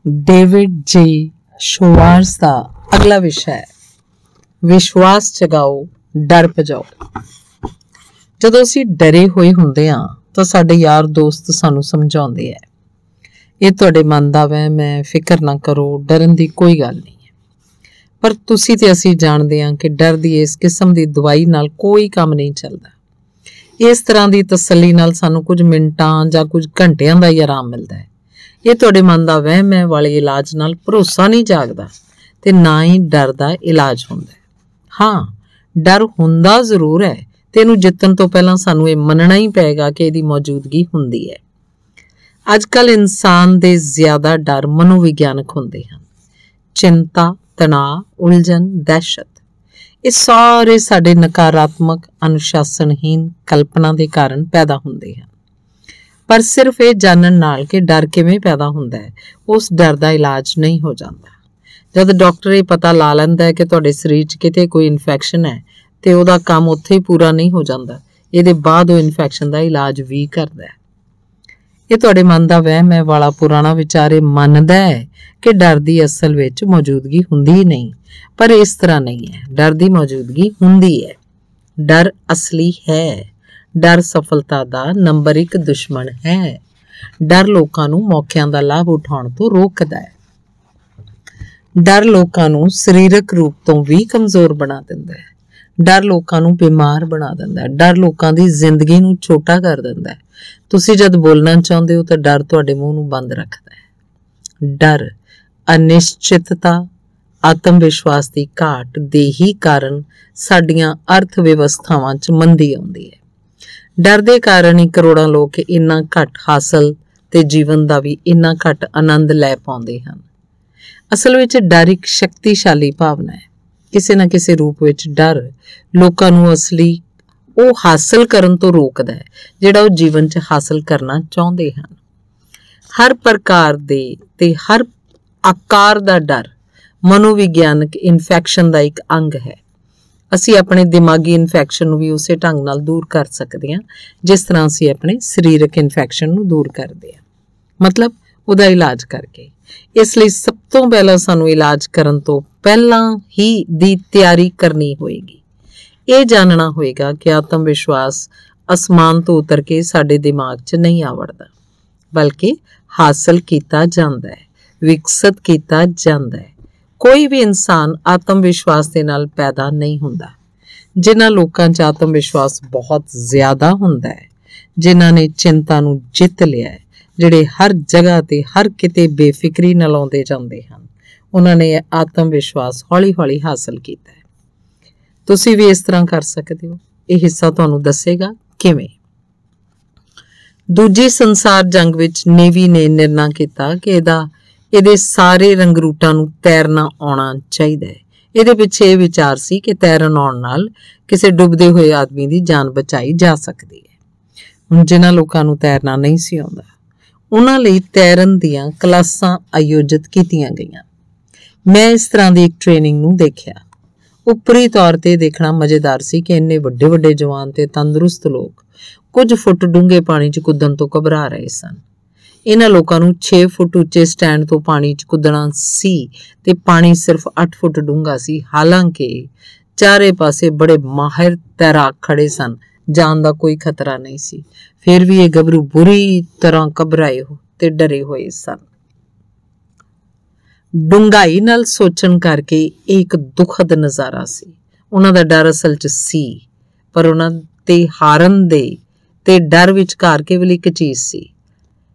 David जी शोवार्स का अगला विषय है विश्वास जगाओ डर भजाओ। ਜਦੋਂ ਅਸੀਂ ਡਰੇ ਹੋਏ ਹੁੰਦੇ ਹਾਂ ਤਾਂ ਸਾਡੇ ਯਾਰ ਦੋਸਤ ਸਾਨੂੰ ਸਮਝਾਉਂਦੇ ਆ ਇਹ ਤੁਹਾਡੇ ਮਨ ਦਾ ਵਹਿਮ ਹੈ, ਫਿਕਰ ਨਾ ਕਰੋ, ਡਰਨ ਦੀ ਕੋਈ ਗੱਲ ਨਹੀਂ ਹੈ। ਪਰ ਤੁਸੀਂ ਤੇ ਅਸੀਂ ਜਾਣਦੇ ਹਾਂ ਕਿ ਡਰ ਦੀ ਇਸ ਕਿਸਮ ਦੀ ਦਵਾਈ ਨਾਲ ਕੋਈ ਕੰਮ ਨਹੀਂ ਚੱਲਦਾ। ਇਸ ਤਰ੍ਹਾਂ ਦੀ ਤਸੱਲੀ ਨਾਲ ਸਾਨੂੰ ਕੁਝ ਮਿੰਟਾਂ ਜਾਂ ਕੁਝ ਘੰਟਿਆਂ ਦਾ ਹੀ ਆਰਾਮ ਮਿਲਦਾ ਹੈ। ਇਹ ਤੁਹਾਡੇ ਮਨ ਦਾ ਵਹਿਮ ਹੈ ਵਾਲੇ ਇਲਾਜ ਨਾਲ ਭਰੋਸਾ ਨਹੀਂ ਜਾਗਦਾ ਤੇ ਨਾ ਹੀ ਡਰ ਦਾ ਇਲਾਜ ਹੁੰਦਾ। ਹਾਂ, ਡਰ ਹੁੰਦਾ ਜ਼ਰੂਰ ਹੈ ਤੇ ਇਹਨੂੰ ਜਿੱਤਣ ਤੋਂ ਪਹਿਲਾਂ ਸਾਨੂੰ ਇਹ ਮੰਨਣਾ ਹੀ ਪਏਗਾ ਕਿ ਇਹਦੀ ਮੌਜੂਦਗੀ ਹੁੰਦੀ ਹੈ। ਅੱਜ ਕੱਲ੍ਹ ਇਨਸਾਨ ਦੇ ਜ਼ਿਆਦਾ ਡਰ ਮਨੋਵਿਗਿਆਨਕ ਹੁੰਦੇ ਹਨ। ਚਿੰਤਾ, ਤਣਾਅ, ਉਲਝਣ, ਦਹਿਸ਼ਤ, ਇਹ ਸਾਰੇ ਸਾਡੇ ਨਕਾਰਾਤਮਕ, ਅਨੁਸ਼ਾਸਨਹੀਨ ਕਲਪਨਾ ਦੇ ਕਾਰਨ ਪੈਦਾ ਹੁੰਦੇ ਹਨ। ਪਰ ਸਿਰਫ ਇਹ ਜਾਣਨ ਨਾਲ ਕਿ ਡਰ ਕਿਵੇਂ ਪੈਦਾ ਹੁੰਦਾ ਹੈ ਉਸ ਡਰ ਦਾ ਇਲਾਜ ਨਹੀਂ ਹੋ ਜਾਂਦਾ। ਜਦ ਡਾਕਟਰ ਇਹ ਪਤਾ ਲਾ ਲੈਂਦਾ ਹੈ ਕਿ ਤੁਹਾਡੇ ਸਰੀਰ 'ਚ ਕਿਤੇ ਕੋਈ ਇਨਫੈਕਸ਼ਨ ਹੈ ਤੇ ਉਹਦਾ ਕੰਮ ਉੱਥੇ ਹੀ ਪੂਰਾ ਨਹੀਂ ਹੋ ਜਾਂਦਾ, ਇਹਦੇ ਬਾਅਦ ਉਹ ਇਨਫੈਕਸ਼ਨ ਦਾ ਇਲਾਜ ਵੀ ਕਰਦਾ ਹੈ। ਇਹ ਤੁਹਾਡੇ ਮਨ ਦਾ ਵਹਿਮ ਹੈ ਵਾਲਾ ਪੁਰਾਣਾ ਵਿਚਾਰ ਇਹ ਮੰਨਦਾ ਹੈ ਕਿ ਡਰ ਦੀ ਅਸਲ ਵਿੱਚ ਮੌਜੂਦਗੀ ਹੁੰਦੀ ਹੀ ਨਹੀਂ। ਪਰ ਇਸ ਤਰ੍ਹਾਂ ਨਹੀਂ ਹੈ, ਡਰ ਦੀ ਮੌਜੂਦਗੀ ਹੁੰਦੀ ਹੈ। ਡਰ ਅਸਲੀ ਹੈ। ਡਰ ਸਫਲਤਾ ਦਾ ਨੰਬਰ 1 ਦੁਸ਼ਮਣ ਹੈ। ਡਰ ਲੋਕਾਂ ਨੂੰ ਮੌਕਿਆਂ ਦਾ ਲਾਭ ਉਠਾਉਣ ਤੋਂ ਰੋਕਦਾ ਹੈ। ਡਰ ਲੋਕਾਂ ਨੂੰ ਸਰੀਰਕ ਰੂਪ ਤੋਂ ਵੀ ਕਮਜ਼ੋਰ ਬਣਾ ਦਿੰਦਾ ਹੈ। ਡਰ ਲੋਕਾਂ ਨੂੰ ਬਿਮਾਰ ਬਣਾ ਦਿੰਦਾ ਹੈ। ਡਰ ਲੋਕਾਂ ਦੀ ਜ਼ਿੰਦਗੀ ਨੂੰ ਛੋਟਾ ਕਰ ਦਿੰਦਾ ਹੈ। ਤੁਸੀਂ ਜਦ ਬੋਲਣਾ ਚਾਹੁੰਦੇ ਹੋ ਤਾਂ ਡਰ ਤੁਹਾਡੇ ਮੂੰਹ ਨੂੰ ਬੰਦ ਰੱਖਦਾ ਹੈ। ਡਰ, ਅਨਿਸ਼ਚਿਤਤਾ, ਆਤਮ ਵਿਸ਼ਵਾਸ ਦੀ ਘਾਟ ਦੇ ਹੀ ਕਾਰਨ ਸਾਡੀਆਂ ਅਰਥ ਵਿਵਸਥਾਵਾਂ 'ਚ ਮੰਦੀ ਆਉਂਦੀ ਹੈ। ਡਰ ਦੇ ਕਾਰਨ ਹੀ ਕਰੋੜਾਂ ਲੋਕ ਇੰਨਾ ਘੱਟ ਹਾਸਲ ਤੇ ਜੀਵਨ ਦਾ ਵੀ ਇੰਨਾ ਘੱਟ ਆਨੰਦ ਲੈ ਪਾਉਂਦੇ ਹਨ। ਅਸਲ ਵਿੱਚ ਡਰ ਇੱਕ ਸ਼ਕਤੀਸ਼ਾਲੀ ਭਾਵਨਾ ਹੈ। ਕਿਸੇ ਨਾ ਕਿਸੇ ਰੂਪ ਵਿੱਚ ਡਰ ਲੋਕਾਂ ਨੂੰ ਅਸਲੀ ਉਹ ਹਾਸਲ ਕਰਨ ਤੋਂ ਰੋਕਦਾ ਹੈ ਜਿਹੜਾ ਉਹ ਜੀਵਨ 'ਚ ਹਾਸਲ ਕਰਨਾ ਚਾਹੁੰਦੇ ਹਨ। ਹਰ ਪ੍ਰਕਾਰ ਦੇ ਤੇ ਹਰ ਆਕਾਰ ਦਾ ਡਰ ਮਨੋਵਿਗਿਆਨਕ ਇਨਫੈਕਸ਼ਨ ਦਾ ਇੱਕ ਅੰਗ ਹੈ। ਅਸੀਂ ਆਪਣੇ ਦਿਮਾਗੀ ਇਨਫੈਕਸ਼ਨ ਨੂੰ ਵੀ ਉਸੇ ਢੰਗ ਨਾਲ ਦੂਰ ਕਰ ਸਕਦੇ ਹਾਂ ਜਿਸ ਤਰ੍ਹਾਂ ਅਸੀਂ ਆਪਣੇ ਸਰੀਰਕ ਇਨਫੈਕਸ਼ਨ ਨੂੰ ਦੂਰ ਕਰਦੇ ਹਾਂ, ਮਤਲਬ ਉਹਦਾ ਇਲਾਜ ਕਰਕੇ। ਇਸ ਲਈ ਸਭ ਤੋਂ ਪਹਿਲਾਂ ਸਾਨੂੰ ਇਲਾਜ ਕਰਨ ਤੋਂ ਪਹਿਲਾਂ ਹੀ ਦੀ ਤਿਆਰੀ ਕਰਨੀ ਹੋਏਗੀ। ਇਹ ਜਾਣਨਾ ਹੋਏਗਾ ਕਿ ਆਤਮ ਵਿਸ਼ਵਾਸ ਅਸਮਾਨ ਤੋਂ ਉਤਰ ਕੇ ਸਾਡੇ ਦਿਮਾਗ 'ਚ ਨਹੀਂ ਆ ਵੜਦਾ, ਬਲਕਿ ਹਾਸਲ ਕੀਤਾ ਜਾਂਦਾ ਹੈ, ਵਿਕਸਿਤ ਕੀਤਾ ਜਾਂਦਾ ਹੈ। ਕੋਈ ਵੀ ਇਨਸਾਨ ਆਤਮ ਵਿਸ਼ਵਾਸ ਦੇ ਨਾਲ ਪੈਦਾ ਨਹੀਂ ਹੁੰਦਾ। ਜਿਨ੍ਹਾਂ ਲੋਕਾਂ 'ਚ ਆਤਮ ਵਿਸ਼ਵਾਸ ਬਹੁਤ ਜ਼ਿਆਦਾ ਹੁੰਦਾ ਹੈ, ਜਿਨ੍ਹਾਂ ਨੇ ਚਿੰਤਾ ਨੂੰ ਜਿੱਤ ਲਿਆ ਹੈ, ਜਿਹੜੇ ਹਰ ਜਗ੍ਹਾ ਤੇ ਹਰ ਕਿਤੇ ਬੇਫਿਕਰੀ ਨਾਲ ਆਉਂਦੇ ਜਾਂਦੇ ਹਨ, ਉਹਨਾਂ ਨੇ ਆਤਮ ਵਿਸ਼ਵਾਸ ਹੌਲੀ-ਹੌਲੀ ਹਾਸਲ ਕੀਤਾ ਹੈ। ਤੁਸੀਂ ਵੀ ਇਸ ਤਰ੍ਹਾਂ ਕਰ ਸਕਦੇ ਹੋ। ਇਹ ਹਿੱਸਾ ਤੁਹਾਨੂੰ ਦੱਸੇਗਾ ਕਿਵੇਂ। ਦੂਜੀ ਸੰਸਾਰ ਜੰਗ ਵਿੱਚ ਨੇਵੀ ਨੇ ਨਿਰਣਾ ਕੀਤਾ ਕਿ ਇਹਦੇ ਸਾਰੇ ਰੰਗਰੂਟਾਂ ਨੂੰ ਤੈਰਨਾ ਆਉਣਾ ਚਾਹੀਦਾ ਹੈ। ਇਹਦੇ ਪਿੱਛੇ ਇਹ ਵਿਚਾਰ ਸੀ ਕਿ ਤੈਰਨ ਆਉਣ ਨਾਲ ਕਿਸੇ ਡੁੱਬਦੇ ਹੋਏ ਆਦਮੀ ਦੀ ਜਾਨ ਬਚਾਈ ਜਾ ਸਕਦੀ ਹੈ। ਹੁਣ ਜਿਨ੍ਹਾਂ ਲੋਕਾਂ ਨੂੰ ਤੈਰਨਾ ਨਹੀਂ ਸੀ ਆਉਂਦਾ ਉਹਨਾਂ ਲਈ ਤੈਰਨ ਦੀਆਂ ਕਲਾਸਾਂ ਆਯੋਜਿਤ ਕੀਤੀਆਂ ਗਈਆਂ। ਮੈਂ ਇਸ ਤਰ੍ਹਾਂ ਦੀ ਇੱਕ ਟ੍ਰੇਨਿੰਗ ਨੂੰ ਦੇਖਿਆ। ਉੱਪਰੀ ਤੌਰ ਤੇ ਦੇਖਣਾ ਮਜ਼ੇਦਾਰ ਸੀ ਕਿ ਇੰਨੇ ਵੱਡੇ ਵੱਡੇ ਜਵਾਨ ਤੇ ਤੰਦਰੁਸਤ ਲੋਕ ਕੁਝ ਫੁੱਟ ਡੂੰਘੇ ਪਾਣੀ 'ਚ ਕੁੱਦਣ ਤੋਂ ਘਬਰਾ ਰਹੇ ਸਨ। ਇਹਨਾਂ ਲੋਕਾਂ ਨੂੰ 6 ਫੁੱਟ ਉੱਚੇ ਸਟੈਂਡ ਤੋਂ ਪਾਣੀ 'ਚ ਕੁੱਦਣਾ ਸੀ ਤੇ ਪਾਣੀ ਸਿਰਫ 8 ਫੁੱਟ ਡੂੰਘਾ ਸੀ। ਹਾਲਾਂਕਿ ਚਾਰੇ ਪਾਸੇ ਬੜੇ ਮਾਹਿਰ ਤੈਰਾਕ ਖੜੇ ਸਨ, ਜਾਨ ਦਾ ਕੋਈ ਖਤਰਾ ਨਹੀਂ ਸੀ। ਫਿਰ ਵੀ ਇਹ ਗੱਭਰੂ ਬੁਰੀ ਤਰ੍ਹਾਂ ਘਬਰਾਏ ਤੇ ਡਰੇ ਹੋਏ ਸਨ। ਡੂੰਘਾਈ ਨਾਲ ਸੋਚਣ ਕਰਕੇ ਇਹ ਇੱਕ ਦੁਖਦ ਨਜ਼ਾਰਾ ਸੀ। ਉਹਨਾਂ ਦਾ ਡਰ ਅਸਲ 'ਚ ਸੀ, ਪਰ ਉਹਨਾਂ ਤੇ ਹਾਰਨ ਦੇ ਤੇ ਡਰ ਵਿਚਕਾਰ ਕੇਵਲ ਇੱਕ ਚੀਜ਼ ਸੀ।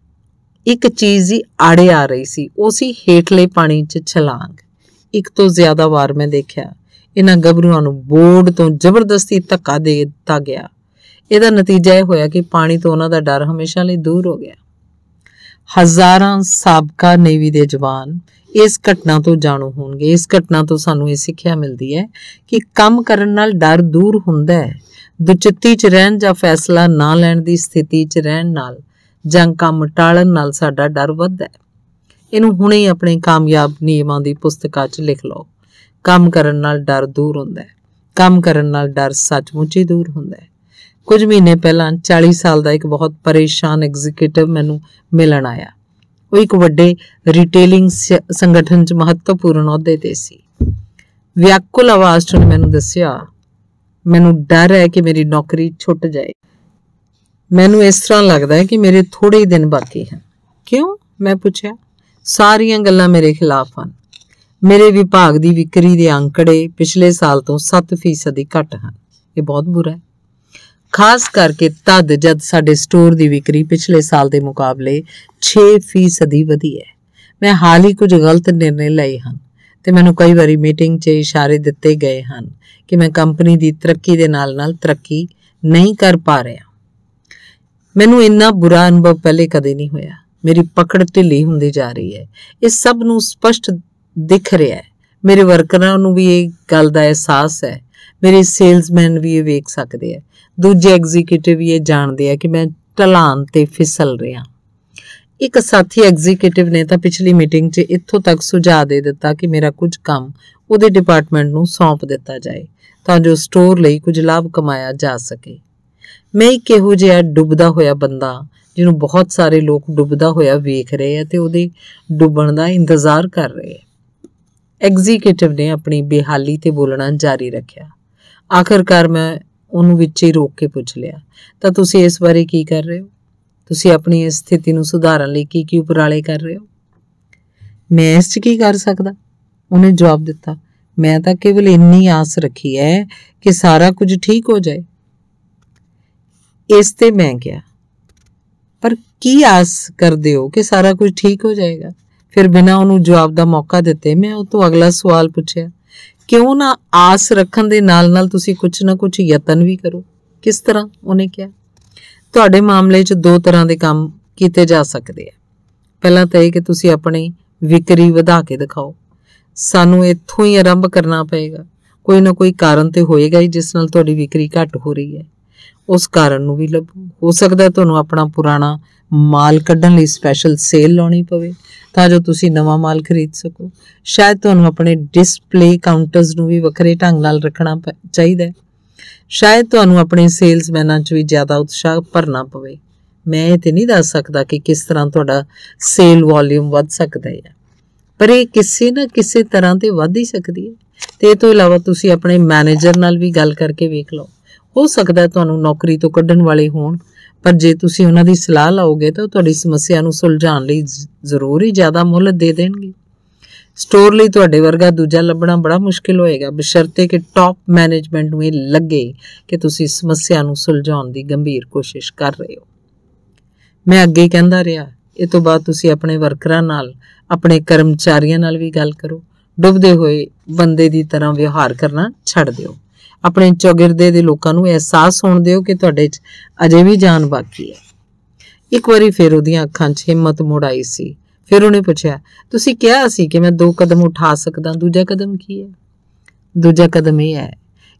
ਇੱਕ ਚੀਜ਼ ਹੀ ਆੜੇ ਆ ਰਹੀ ਸੀ, ਉਹ ਸੀ ਹੇਠਲੇ ਪਾਣੀ 'ਚ ਛਲਾਂਗ। ਇੱਕ ਤੋਂ ਜ਼ਿਆਦਾ ਵਾਰ ਮੈਂ ਦੇਖਿਆ ਇਹਨਾਂ ਗੱਭਰੂਆਂ ਨੂੰ ਬੋਰਡ ਤੋਂ ਜ਼ਬਰਦਸਤੀ ਧੱਕਾ ਦੇ ਦਿੱਤਾ ਗਿਆ। ਇਹਦਾ ਨਤੀਜਾ ਇਹ ਹੋਇਆ ਕਿ ਪਾਣੀ ਤੋਂ ਉਹਨਾਂ ਦਾ ਡਰ ਹਮੇਸ਼ਾ ਲਈ ਦੂਰ ਹੋ ਗਿਆ। ਹਜ਼ਾਰਾਂ ਸਾਬਕਾ ਨੇਵੀ ਦੇ ਜਵਾਨ ਇਸ ਘਟਨਾ ਤੋਂ ਜਾਣੂ ਹੋਣਗੇ। ਇਸ ਘਟਨਾ ਤੋਂ ਸਾਨੂੰ ਇਹ ਸਿੱਖਿਆ ਮਿਲਦੀ ਹੈ ਕਿ ਕੰਮ ਕਰਨ ਨਾਲ ਡਰ ਦੂਰ ਹੁੰਦਾ ਹੈ। ਦੁਚਿੱਤੀ 'ਚ ਰਹਿਣ ਜਾਂ ਫੈਸਲਾ ਨਾ ਲੈਣ ਦੀ ਸਥਿਤੀ 'ਚ ਰਹਿਣ ਨਾਲ ਜਾਂ ਕੰਮ ਟਾਲਣ ਨਾਲ ਸਾਡਾ ਡਰ ਵੱਧਦਾ ਹੈ। ਇਹਨੂੰ ਹੁਣੇ ਹੀ ਆਪਣੇ ਕਾਮਯਾਬ ਨਿਯਮਾਂ ਦੀ ਪੁਸਤਕਾਂ 'ਚ ਲਿਖ ਲਓ। ਕੰਮ ਕਰਨ ਨਾਲ ਡਰ ਦੂਰ ਹੁੰਦਾ ਹੈ। ਕੰਮ ਕਰਨ ਨਾਲ ਡਰ ਸੱਚਮੁੱਚ ਹੀ ਦੂਰ ਹੁੰਦਾ ਹੈ। ਕੁਝ ਮਹੀਨੇ ਪਹਿਲਾਂ 40 ਸਾਲ ਦਾ ਇੱਕ ਬਹੁਤ ਪਰੇਸ਼ਾਨ ਐਗਜ਼ੀਕਿਊਟਿਵ ਮੈਨੂੰ ਮਿਲਣ ਆਇਆ। ਉਹ ਇੱਕ ਵੱਡੇ ਰਿਟੇਲਿੰਗ ਸੰਗਠਨ 'ਚ ਮਹੱਤਵਪੂਰਨ ਅਹੁਦੇ ਤੇ ਸੀ। ਵਿਆਕੁਲ ਆਵਾਜ਼ 'ਚ ਉਹਨੇ ਮੈਨੂੰ ਦੱਸਿਆ, ਮੈਨੂੰ ਡਰ ਹੈ ਕਿ ਮੇਰੀ ਨੌਕਰੀ ਛੁੱਟ ਜਾਏ। ਮੈਨੂੰ ਇਸ ਤਰ੍ਹਾਂ ਲੱਗਦਾ ਹੈ ਕਿ ਮੇਰੇ ਥੋੜੇ ਹੀ ਦਿਨ ਬਾਕੀ ਹਨ। ਕਿਉਂ? ਮੈਂ ਪੁੱਛਿਆ। ਸਾਰੀਆਂ ਗੱਲਾਂ ਮੇਰੇ ਖਿਲਾਫ ਹਨ। ਮੇਰੇ ਵਿਭਾਗ ਦੀ ਵਿਕਰੀ ਦੇ ਅੰਕੜੇ ਪਿਛਲੇ ਸਾਲ ਤੋਂ 7% ਘੱਟ ਹਨ। ਇਹ ਬਹੁਤ ਬੁਰਾ ਹੈ, ਖਾਸ ਕਰਕੇ ਤਦ ਜਦ ਸਾਡੇ ਸਟੋਰ ਦੀ ਵਿਕਰੀ ਪਿਛਲੇ ਸਾਲ ਦੇ ਮੁਕਾਬਲੇ 6% ਵਧੀ ਹੈ। ਮੈਂ ਹਾਲ ਹੀ ਕੁਝ ਗਲਤ ਨਿਰਣੇ ਲਏ ਹਨ ਤੇ ਮੈਨੂੰ ਕਈ ਵਾਰੀ ਮੀਟਿੰਗ 'ਚ ਇਸ਼ਾਰੇ ਦਿੱਤੇ ਗਏ ਹਨ ਕਿ ਮੈਂ ਕੰਪਨੀ ਦੀ ਤਰੱਕੀ ਦੇ ਨਾਲ-ਨਾਲ ਤਰੱਕੀ ਨਹੀਂ ਕਰ ਪਾ ਰਿਹਾ। ਮੈਨੂੰ ਇੰਨਾ ਬੁਰਾ ਅਨੁਭਵ ਪਹਿਲੇ ਕਦੇ ਨਹੀਂ ਹੋਇਆ। ਮੇਰੀ ਪਕੜ ਢਿੱਲੀ ਹੁੰਦੀ ਜਾ ਰਹੀ ਹੈ। ਇਹ ਸਭ ਨੂੰ ਸਪਸ਼ਟ ਦਿਖ ਰਿਹਾ ਹੈ। ਮੇਰੇ ਵਰਕਰਾਂ ਨੂੰ ਵੀ ਇਹ ਗੱਲ ਦਾ ਅਹਿਸਾਸ ਹੈ। ਮੇਰੇ ਸੇਲਸਮੈਨ ਵੀ ਇਹ ਵੇਖ ਸਕਦੇ ਆ। ਦੂਜੇ ਐਗਜ਼ੀਕਿਊਟਿਵ ਵੀ ਇਹ ਜਾਣਦੇ ਆ ਕਿ ਮੈਂ ਢਲਾਨ ਤੇ ਫਿਸਲ ਰਿਹਾ। ਇੱਕ ਸਾਥੀ ਐਗਜ਼ੀਕਿਊਟਿਵ ਨੇ ਤਾਂ ਪਿਛਲੀ ਮੀਟਿੰਗ 'ਚ ਇੱਥੋਂ ਤੱਕ ਸੁਝਾਅ ਦੇ ਦਿੱਤਾ ਕਿ ਮੇਰਾ ਕੁਝ ਕੰਮ ਉਹਦੇ ਡਿਪਾਰਟਮੈਂਟ ਨੂੰ ਸੌਂਪ ਦਿੱਤਾ ਜਾਏ ਤਾਂ ਜੋ ਸਟੋਰ ਲਈ ਕੁਝ ਲਾਭ ਕਮਾਇਆ ਜਾ ਸਕੇ। ਮੈਂ ਇੱਕ ਇਹੋ ਜਿਹਾ ਡੁੱਬਦਾ ਹੋਇਆ ਬੰਦਾ ਜਿਹਨੂੰ ਬਹੁਤ ਸਾਰੇ ਲੋਕ ਡੁੱਬਦਾ ਹੋਇਆ ਵੇਖ ਰਹੇ ਆ ਤੇ ਉਹਦੇ ਡੁੱਬਣ ਦਾ ਇੰਤਜ਼ਾਰ ਕਰ ਰਹੇ ਆ। ਐਗਜ਼ੀਕਿਊਟਿਵ ਨੇ ਆਪਣੀ ਬੇਹਾਲੀ ਤੇ ਬੋਲਣਾ ਜਾਰੀ ਰੱਖਿਆ। ਆਖਰਕਾਰ ਮੈਂ ਉਹਨੂੰ ਵਿੱਚ ਹੀ ਰੋਕ ਕੇ ਪੁੱਛ ਲਿਆ, ਤਾਂ ਤੁਸੀਂ ਇਸ ਬਾਰੇ ਕੀ ਕਰ ਰਹੇ ਹੋ? ਤੁਸੀਂ ਆਪਣੀ ਇਸ ਸਥਿਤੀ ਨੂੰ ਸੁਧਾਰਨ ਲਈ ਕੀ ਉਪਰਾਲੇ ਕਰ ਰਹੇ ਹੋ? ਮੈਂ ਇਸ 'ਚ ਕੀ ਕਰ ਸਕਦਾ? ਉਹਨੇ ਜਵਾਬ ਦਿੱਤਾ, ਮੈਂ ਤਾਂ ਕੇਵਲ ਇੰਨੀ ਆਸ ਰੱਖੀ ਹੈ ਕਿ ਸਾਰਾ ਕੁਝ ਠੀਕ ਹੋ ਜਾਏ। ਇਸ ਤੇ ਮੈਂ ਕਿਹਾ, ਪਰ ਕੀ ਆਸ ਕਰਦੇ ਹੋ ਕਿ ਸਾਰਾ ਕੁਝ ਠੀਕ ਹੋ ਜਾਏਗਾ? ਫਿਰ ਬਿਨਾਂ ਉਹਨੂੰ ਜਵਾਬ ਦਾ ਮੌਕਾ ਦਿੱਤੇ ਮੈਂ ਉਹ ਤੋਂ ਅਗਲਾ ਸਵਾਲ ਪੁੱਛਿਆ, ਕਿਉਂ ਨਾ ਆਸ ਰੱਖਣ ਦੇ ਨਾਲ-ਨਾਲ ਤੁਸੀਂ ਕੁਝ ਨਾ ਕੁਝ ਯਤਨ ਵੀ ਕਰੋ? ਕਿਸ ਤਰ੍ਹਾਂ? ਉਹਨੇ ਕਿਹਾ, ਤੁਹਾਡੇ ਮਾਮਲੇ 'ਚ 2 ਤਰ੍ਹਾਂ ਦੇ ਕੰਮ ਕੀਤੇ ਜਾ ਸਕਦੇ ਆ। ਪਹਿਲਾਂ ਤਾਂ ਇਹ ਕਿ ਤੁਸੀਂ ਆਪਣੀ ਵਿਕਰੀ ਵਧਾ ਕੇ ਦਿਖਾਓ। ਸਾਨੂੰ ਇੱਥੋਂ ਹੀ ਆਰੰਭ ਕਰਨਾ ਪਏਗਾ। ਕੋਈ ਨਾ ਕੋਈ ਕਾਰਨ ਤੇ ਹੋਏਗਾ ਹੀ ਜਿਸ ਨਾਲ ਤੁਹਾਡੀ ਵਿਕਰੀ ਘੱਟ ਹੋ ਰਹੀ ਹੈ। ਉਸ ਕਾਰਨ ਨੂੰ ਵੀ ਲੱਭੋ। ਹੋ ਸਕਦਾ ਤੁਹਾਨੂੰ ਆਪਣਾ ਪੁਰਾਣਾ ਮਾਲ ਕੱਢਣ ਲਈ ਸਪੈਸ਼ਲ ਸੇਲ ਲਾਉਣੀ ਪਵੇ ਤਾਂ ਜੋ ਤੁਸੀਂ ਨਵਾਂ ਮਾਲ ਖਰੀਦ ਸਕੋ। ਸ਼ਾਇਦ ਤੁਹਾਨੂੰ ਆਪਣੇ ਡਿਸਪਲੇ ਕਾਊਂਟਰਸ ਨੂੰ ਵੀ ਵੱਖਰੇ ਢੰਗ ਨਾਲ ਰੱਖਣਾ ਚਾਹੀਦਾ ਹੈ। ਸ਼ਾਇਦ ਤੁਹਾਨੂੰ ਆਪਣੇ ਸੇਲਸਮੈਨਾਂ 'ਚ ਵੀ ਜ਼ਿਆਦਾ ਉਤਸ਼ਾਹ ਭਰਨਾ ਪਵੇ। ਮੈਂ ਇਹ ਤੇ ਨਹੀਂ ਦੱਸ ਸਕਦਾ ਕਿ ਕਿਸ ਤਰ੍ਹਾਂ ਤੁਹਾਡਾ ਸੇਲ ਵੋਲਿਊਮ ਵੱਧ ਸਕਦਾ ਹੈ, ਪਰ ਇਹ ਕਿਸੇ ਨਾ ਕਿਸੇ ਤਰ੍ਹਾਂ ਤੇ ਵੱਧ ਹੀ ਸਕਦੀ ਹੈ। ਤੇ ਇਹ ਤੋਂ ਇਲਾਵਾ ਤੁਸੀਂ ਆਪਣੇ ਮੈਨੇਜਰ ਨਾਲ ਵੀ ਗੱਲ ਕਰਕੇ ਵੇਖ ਲਓ। ਹੋ ਸਕਦਾ ਤੁਹਾਨੂੰ ਨੌਕਰੀ ਤੋਂ ਕੱਢਣ ਵਾਲੇ ਹੋਣ, ਪਰ ਜੇ ਤੁਸੀਂ ਉਹਨਾਂ ਦੀ ਸਲਾਹ ਲਓਗੇ ਤਾਂ ਤੁਹਾਡੀ ਸਮੱਸਿਆ ਨੂੰ ਸੁਲਝਾਉਣ ਲਈ ਜ਼ਰੂਰ ਹੀ ਜ਼ਿਆਦਾ ਮੁੱਲ ਦੇ ਦੇਣਗੇ। ਸਟੋਰ ਲਈ ਤੁਹਾਡੇ ਵਰਗਾ ਦੂਜਾ ਲੱਭਣਾ ਬੜਾ ਮੁਸ਼ਕਿਲ ਹੋਏਗਾ, ਬਸ਼ਰਤੇ ਕਿ ਟੌਪ ਮੈਨੇਜਮੈਂਟ ਨੂੰ ਇਹ ਲੱਗੇ ਕਿ ਤੁਸੀਂ ਸਮੱਸਿਆ ਨੂੰ ਸੁਲਝਾਉਣ ਦੀ ਗੰਭੀਰ ਕੋਸ਼ਿਸ਼ ਕਰ ਰਹੇ ਹੋ। ਮੈਂ ਅੱਗੇ ਕਹਿੰਦਾ ਰਿਹਾ, ਇਹ ਤੋਂ ਬਾਅਦ ਤੁਸੀਂ ਆਪਣੇ ਵਰਕਰਾਂ ਨਾਲ, ਆਪਣੇ ਕਰਮਚਾਰੀਆਂ ਨਾਲ ਵੀ ਗੱਲ ਕਰੋ। ਡੁੱਬਦੇ ਹੋਏ ਬੰਦੇ ਦੀ ਤਰ੍ਹਾਂ ਵਿਵਹਾਰ ਕਰਨਾ ਛੱਡ ਦਿਓ। ਆਪਣੇ ਚੌਗਿਰਦੇ ਦੇ ਲੋਕਾਂ ਨੂੰ ਅਹਿਸਾਸ ਹੋਣ ਦਿਓ ਕਿ ਤੁਹਾਡੇ 'ਚ ਅਜੇ ਵੀ ਜਾਨ ਬਾਕੀ ਹੈ। ਇੱਕ ਵਾਰੀ ਫਿਰ ਉਹਦੀਆਂ ਅੱਖਾਂ 'ਚ ਹਿੰਮਤ ਮੁੜ ਆਈ ਸੀ। ਫਿਰ ਉਹਨੇ ਪੁੱਛਿਆ, ਤੁਸੀਂ ਕਿਹਾ ਸੀ ਕਿ ਮੈਂ 2 ਕਦਮ ਉਠਾ ਸਕਦਾ, ਦੂਜਾ ਕਦਮ ਕੀ ਹੈ? ਦੂਜਾ ਕਦਮ ਇਹ ਹੈ